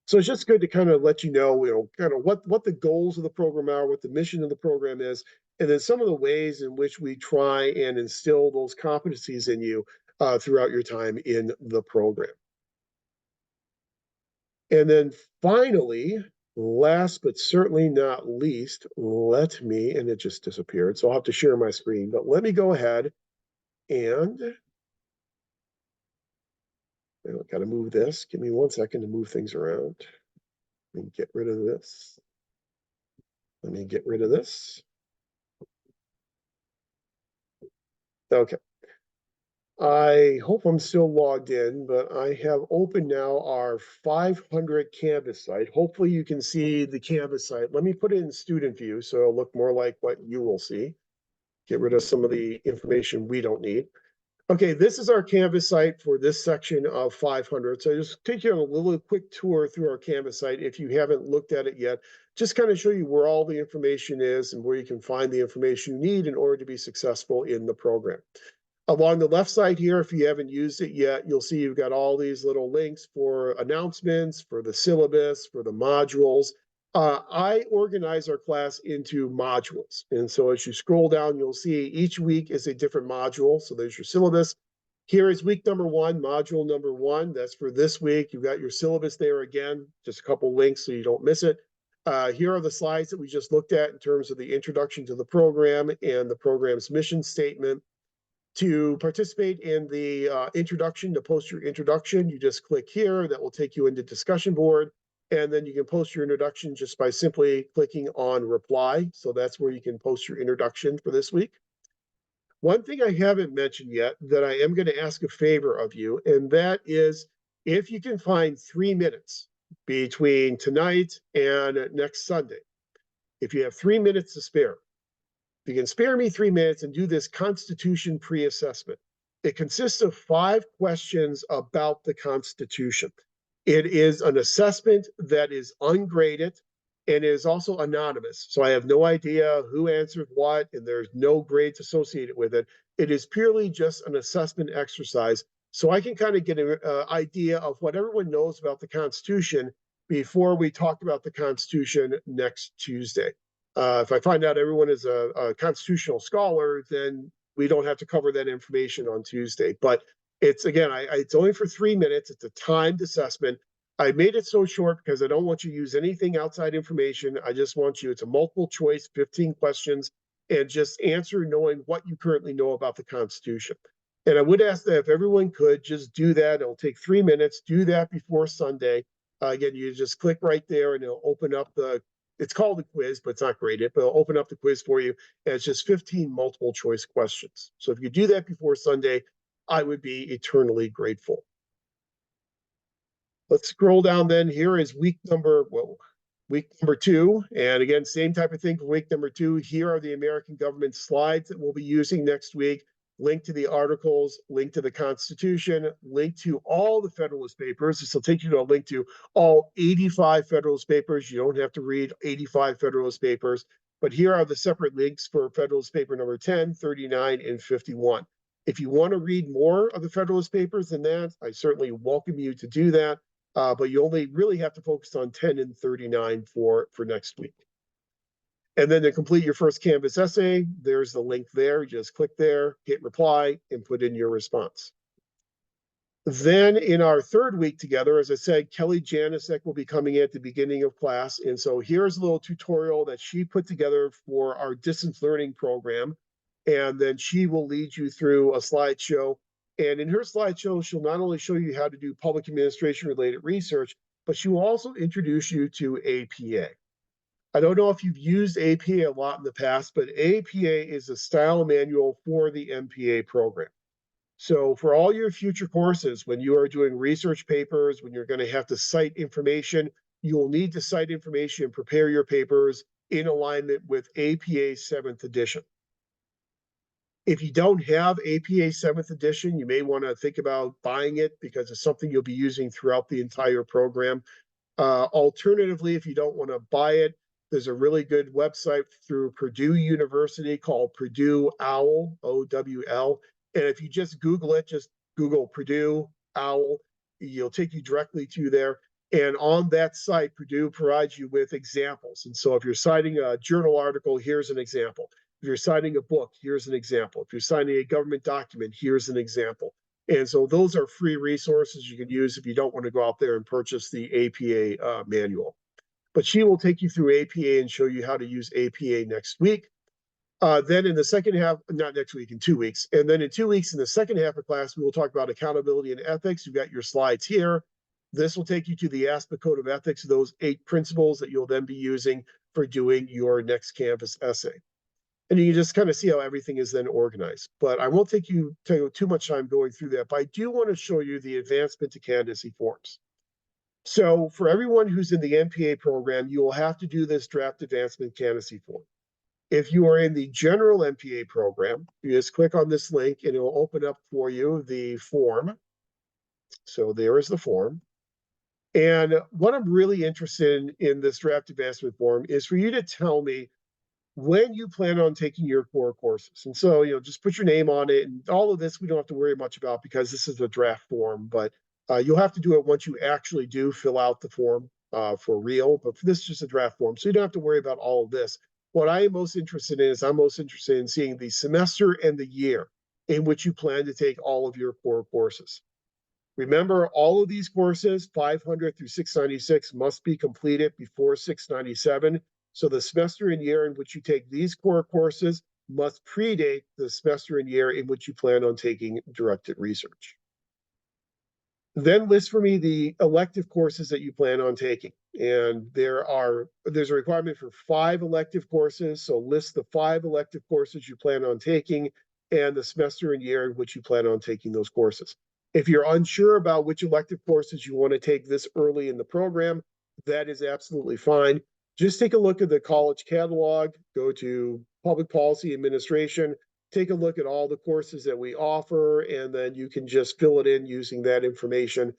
So it's just good to kind of let you know, kind of what the goals of the program are, what the mission of the program is, and then some of the ways in which we try and instill those competencies in you throughout your time in the program. And then finally, last but certainly not least, let me, and it just disappeared, so I'll have to share my screen, but let me go ahead and I've got to move this. Give me 1 second to move things around and get rid of this. Let me get rid of this. Okay. I hope I'm still logged in, but I have opened now our 500 Canvas site. Hopefully you can see the Canvas site. Let me put it in student view so it'll look more like what you will see. Get rid of some of the information we don't need. Okay, this is our Canvas site for this section of 500. So just take you on a little quick tour through our Canvas site if you haven't looked at it yet. Just kind of show you where all the information is and where you can find the information you need in order to be successful in the program. Along the left side here, if you haven't used it yet, you'll see you've got all these little links for announcements, for the syllabus, for the modules. I organize our class into modules. And so as you scroll down, you'll see each week is a different module. So there's your syllabus. Here is week number 1, module number 1. That's for this week. You've got your syllabus there again, just a couple links so you don't miss it. Here are the slides that we just looked at in terms of the introduction to the program and the program's mission statement. To participate in the introduction, to post your introduction, you just click here. That will take you into discussion board. And then you can post your introduction just by simply clicking on reply. So that's where you can post your introduction for this week. One thing I haven't mentioned yet that I am going to ask a favor of you, and that is if you can find 3 minutes between tonight and next Sunday, if you have 3 minutes to spare, if you can spare me 3 minutes and do this Constitution pre-assessment. It consists of 5 questions about the Constitution. It is an assessment that is ungraded and is also anonymous. So I have no idea who answered what, and there's no grades associated with it. It is purely just an assessment exercise. So I can kind of get an idea of what everyone knows about the Constitution before we talk about the Constitution next Tuesday. If I find out everyone is a constitutional scholar, then we don't have to cover that information on Tuesday. But it's, again, it's only for 3 minutes. It's a timed assessment. I made it so short because I don't want you to use anything outside information. I just want you, it's a multiple choice, 15 questions, and just answer knowing what you currently know about the Constitution. And I would ask that if everyone could just do that. It'll take 3 minutes. Do that before Sunday. Again, you just click right there and it'll open up it's called a quiz, but it's not graded, but it'll open up the quiz for you. And it's just 15 multiple choice questions. So if you do that before Sunday, I would be eternally grateful. Let's scroll down then. Here is week number 2. And again, same type of thing for week number 2. Here are the American government slides that we'll be using next week. Link to the articles, link to the Constitution, link to all the Federalist Papers. This will take you to a link to all 85 Federalist Papers. You don't have to read 85 Federalist Papers, but here are the separate links for Federalist Paper number 10, 39, and 51. If you want to read more of the Federalist Papers than that, I certainly welcome you to do that. But you only really have to focus on 10 and 39 for next week. And then to complete your first Canvas essay, there's the link there. Just click there, hit reply, and put in your response. Then in our third week together, as I said, Kelly Janicek will be coming at the beginning of class. And so here's a little tutorial that she put together for our distance learning program. And then she will lead you through a slideshow. And in her slideshow, she'll not only show you how to do public administration related research, but she will also introduce you to APA. I don't know if you've used APA a lot in the past, but APA is a style manual for the MPA program. So for all your future courses, when you are doing research papers, when you're going to have to cite information, you will need to cite information and prepare your papers in alignment with APA 7th edition. If you don't have APA 7th edition, you may want to think about buying it because it's something you'll be using throughout the entire program. Alternatively, if you don't want to buy it, there's a really good website through Purdue University called Purdue OWL, OWL. And if you just Google it, just Google Purdue OWL, you'll take you directly to there. And on that site, Purdue provides you with examples. And so if you're citing a journal article, here's an example. If you're citing a book, here's an example. If you're citing a government document, here's an example. And so those are free resources you can use if you don't want to go out there and purchase the APA manual. But she will take you through APA and show you how to use APA next week. Then in the second half, not next week, in 2 weeks. And then in 2 weeks, in the second half of class, we will talk about accountability and ethics. You've got your slides here. This will take you to the ASPA Code of Ethics, those 8 principles that you'll then be using for doing your next Canvas essay. And you can just kind of see how everything is then organized. But I won't take you too much time going through that. But I do want to show you the advancement to candidacy forms. So for everyone who's in the MPA program, you will have to do this draft advancement candidacy form. If you are in the general MPA program, you just click on this link and it will open up for you the form. So there is the form. And what I'm really interested in this draft advancement form is for you to tell me when you plan on taking your core courses. And so, just put your name on it, and all of this we don't have to worry much about because this is a draft form, but you'll have to do it once you actually do fill out the form for real, but this is just a draft form. So you don't have to worry about all of this. What I am most interested in is I'm most interested in seeing the semester and the year in which you plan to take all of your core courses. Remember, all of these courses, 500 through 696, must be completed before 697. So the semester and year in which you take these core courses must predate the semester and year in which you plan on taking directed research. Then list for me the elective courses that you plan on taking. And there's a requirement for 5 elective courses. So list the 5 elective courses you plan on taking and the semester and year in which you plan on taking those courses. If you're unsure about which elective courses you want to take this early in the program, that is absolutely fine. Just take a look at the college catalog, go to Public Policy Administration, take a look at all the courses that we offer, and then you can just fill it in using that information.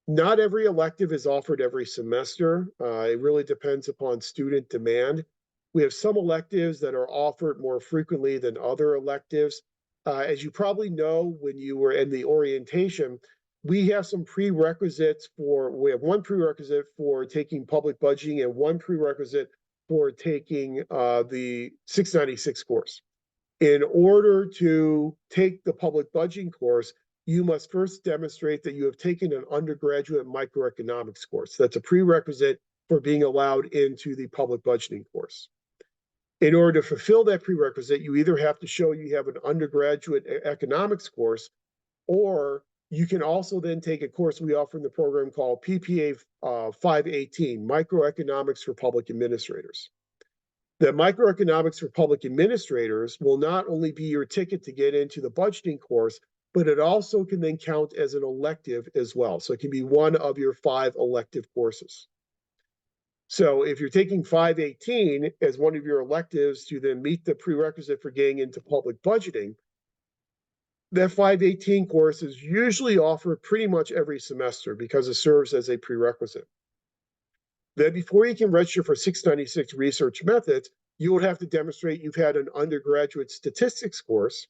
Not every elective is offered every semester. It really depends upon student demand. We have some electives that are offered more frequently than other electives. As you probably know, when you were in the orientation, we have some prerequisites we have one prerequisite for taking public budgeting and one prerequisite for taking the 696 course. In order to take the public budgeting course, you must first demonstrate that you have taken an undergraduate microeconomics course. That's a prerequisite for being allowed into the public budgeting course. In order to fulfill that prerequisite, you either have to show you have an undergraduate economics course, or you can also then take a course we offer in the program called PPA 518, Microeconomics for Public Administrators. The Microeconomics for Public Administrators will not only be your ticket to get into the budgeting course, but it also can then count as an elective as well. So it can be one of your 5 elective courses. So if you're taking 518 as one of your electives to then meet the prerequisite for getting into public budgeting, that 518 course is usually offered pretty much every semester because it serves as a prerequisite. Then before you can register for 696 research methods, you would have to demonstrate you've had an undergraduate statistics course.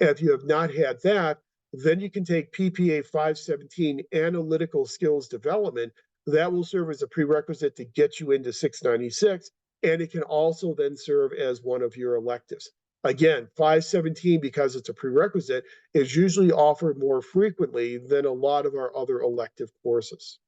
If you have not had that, then you can take PPA 517 analytical skills development. That will serve as a prerequisite to get you into 696, and it can also then serve as one of your electives. Again, 517, because it's a prerequisite, is usually offered more frequently than a lot of our other elective courses.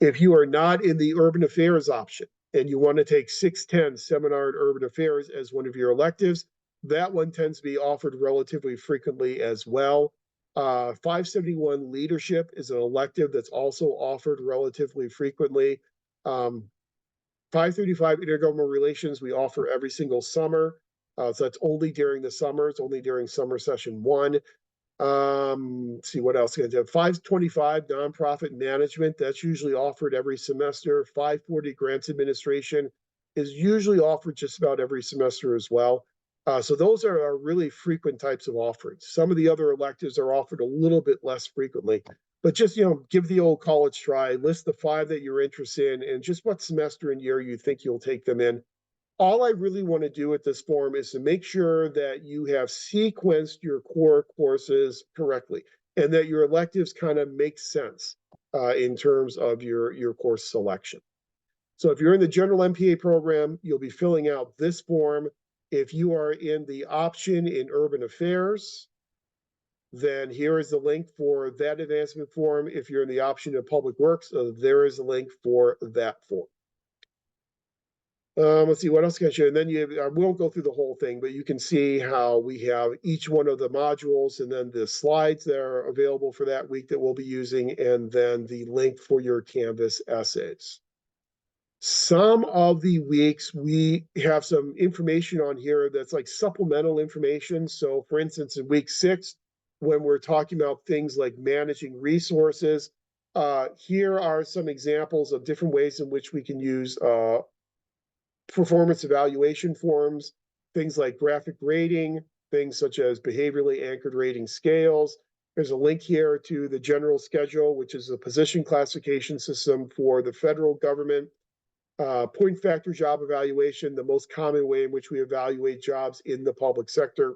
If you are not in the urban affairs option and you want to take 610 seminar in urban affairs as one of your electives, that one tends to be offered relatively frequently as well. 571 leadership is an elective that's also offered relatively frequently. 535 intergovernmental relations we offer every single summer. So that's only during the summer. It's only during summer session 1. Let's see what else. 525 nonprofit management, that's usually offered every semester. 540 grants administration is usually offered just about every semester as well. So those are really frequent types of offerings. Some of the other electives are offered a little bit less frequently, but just, give the old college try, list the 5 that you're interested in and just what semester and year you think you'll take them in. All I really want to do with this form is to make sure that you have sequenced your core courses correctly and that your electives kind of make sense in terms of your course selection. So if you're in the general MPA program, you'll be filling out this form. If you are in the option in urban affairs, then here is the link for that advancement form. If you're in the option of public works, there is a link for that form. Let's see, what else can I show? And then I won't go through the whole thing, but you can see how we have each one of the modules and then the slides that are available for that week that we'll be using, and then the link for your Canvas essays. Some of the weeks we have some information on here that's like supplemental information. So for instance, in week 6, when we're talking about things like managing resources, here are some examples of different ways in which we can use performance evaluation forms, things like graphic rating, things such as behaviorally anchored rating scales. There's a link here to the general schedule, which is a position classification system for the federal government. Point factor job evaluation, the most common way in which we evaluate jobs in the public sector.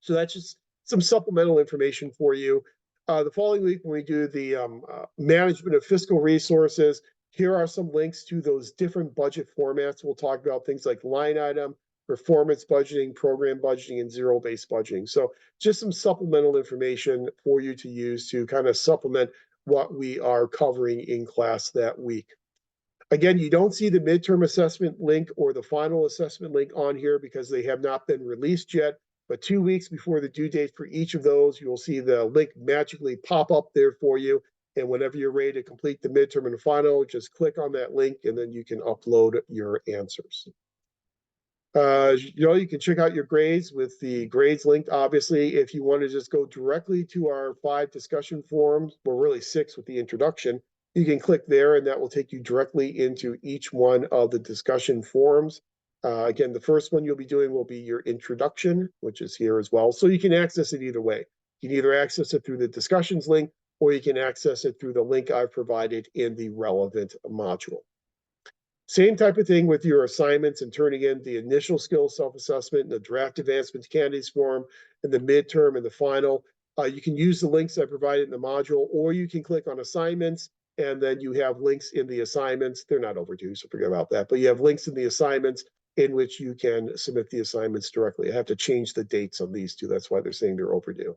So that's just some supplemental information for you. The following week, when we do the management of fiscal resources, here are some links to those different budget formats. We'll talk about things like line item, performance budgeting, program budgeting, and zero-based budgeting. So just some supplemental information for you to use to kind of supplement what we are covering in class that week. Again, you don't see the midterm assessment link or the final assessment link on here because they have not been released yet. But 2 weeks before the due date for each of those, you'll see the link magically pop up there for you. And whenever you're ready to complete the midterm and the final, just click on that link and then you can upload your answers. You can check out your grades with the grades linked. Obviously, if you want to just go directly to our 5 discussion forums, well, really 6 with the introduction, you can click there and that will take you directly into each one of the discussion forums. Again, the first one you'll be doing will be your introduction, which is here as well. So you can access it either way. You can either access it through the discussions link, or you can access it through the link I've provided in the relevant module. Same type of thing with your assignments and turning in the initial skills self-assessment and the draft advancement candidates form and the midterm and the final. You can use the links I provided in the module, or you can click on assignments and then you have links in the assignments. They're not overdue, so forget about that. But you have links in the assignments in which you can submit the assignments directly. I have to change the dates on these two. That's why they're saying they're overdue.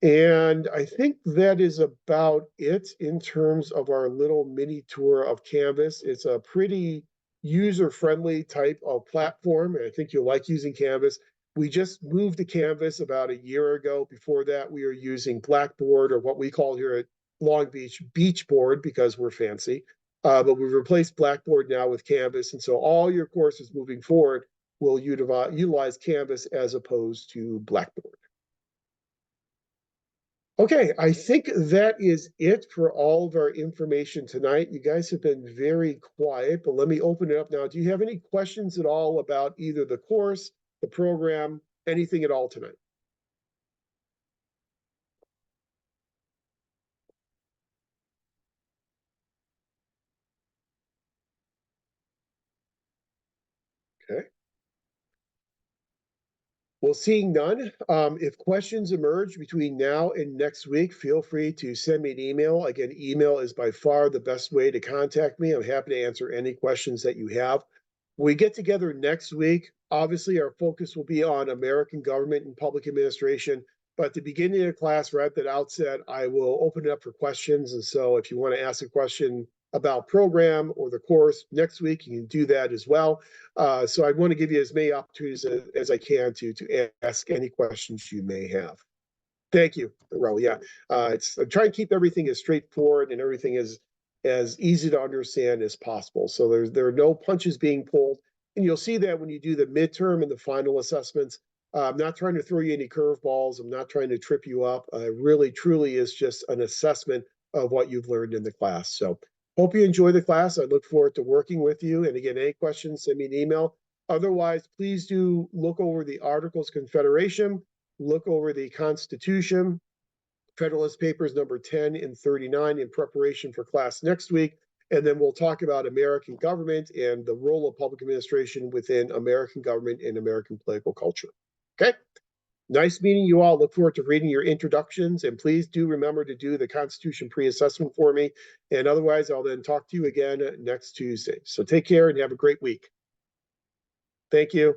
And I think that is about it in terms of our little mini tour of Canvas. It's a pretty user-friendly type of platform, and I think you'll like using Canvas. We just moved to Canvas about a year ago. Before that, we were using Blackboard, or what we call here at Long Beach, Beachboard, because we're fancy. But we've replaced Blackboard now with Canvas, and so all your courses moving forward will utilize Canvas as opposed to Blackboard. Okay, I think that is it for all of our information tonight. You guys have been very quiet, but let me open it up now. Do you have any questions at all about either the course, the program, anything at all tonight? Okay. Well, seeing none, if questions emerge between now and next week, feel free to send me an email. Again, email is by far the best way to contact me. I'm happy to answer any questions that you have. When we get together next week, obviously our focus will be on American government and public administration. But at the beginning of the class, right at the outset, I will open it up for questions. And so if you want to ask a question about program or the course next week, you can do that as well. So I want to give you as many opportunities as I can to ask any questions you may have. Thank you, Raul. Yeah, I'm trying to keep everything as straightforward and everything as easy to understand as possible. So there are no punches being pulled, and you'll see that when you do the midterm and the final assessments. I'm not trying to throw you any curveballs. I'm not trying to trip you up. Really, truly is just an assessment of what you've learned in the class. So hope you enjoy the class. I look forward to working with you. And again, any questions, send me an email. Otherwise, please do look over the Articles of Confederation, look over the Constitution, Federalist Papers number 10 and 39 in preparation for class next week. And then we'll talk about American government and the role of public administration within American government and American political culture. Okay. Nice meeting you all. Look forward to reading your introductions. And please do remember to do the Constitution pre-assessment for me. And otherwise, I'll then talk to you again next Tuesday. So take care and have a great week. Thank you.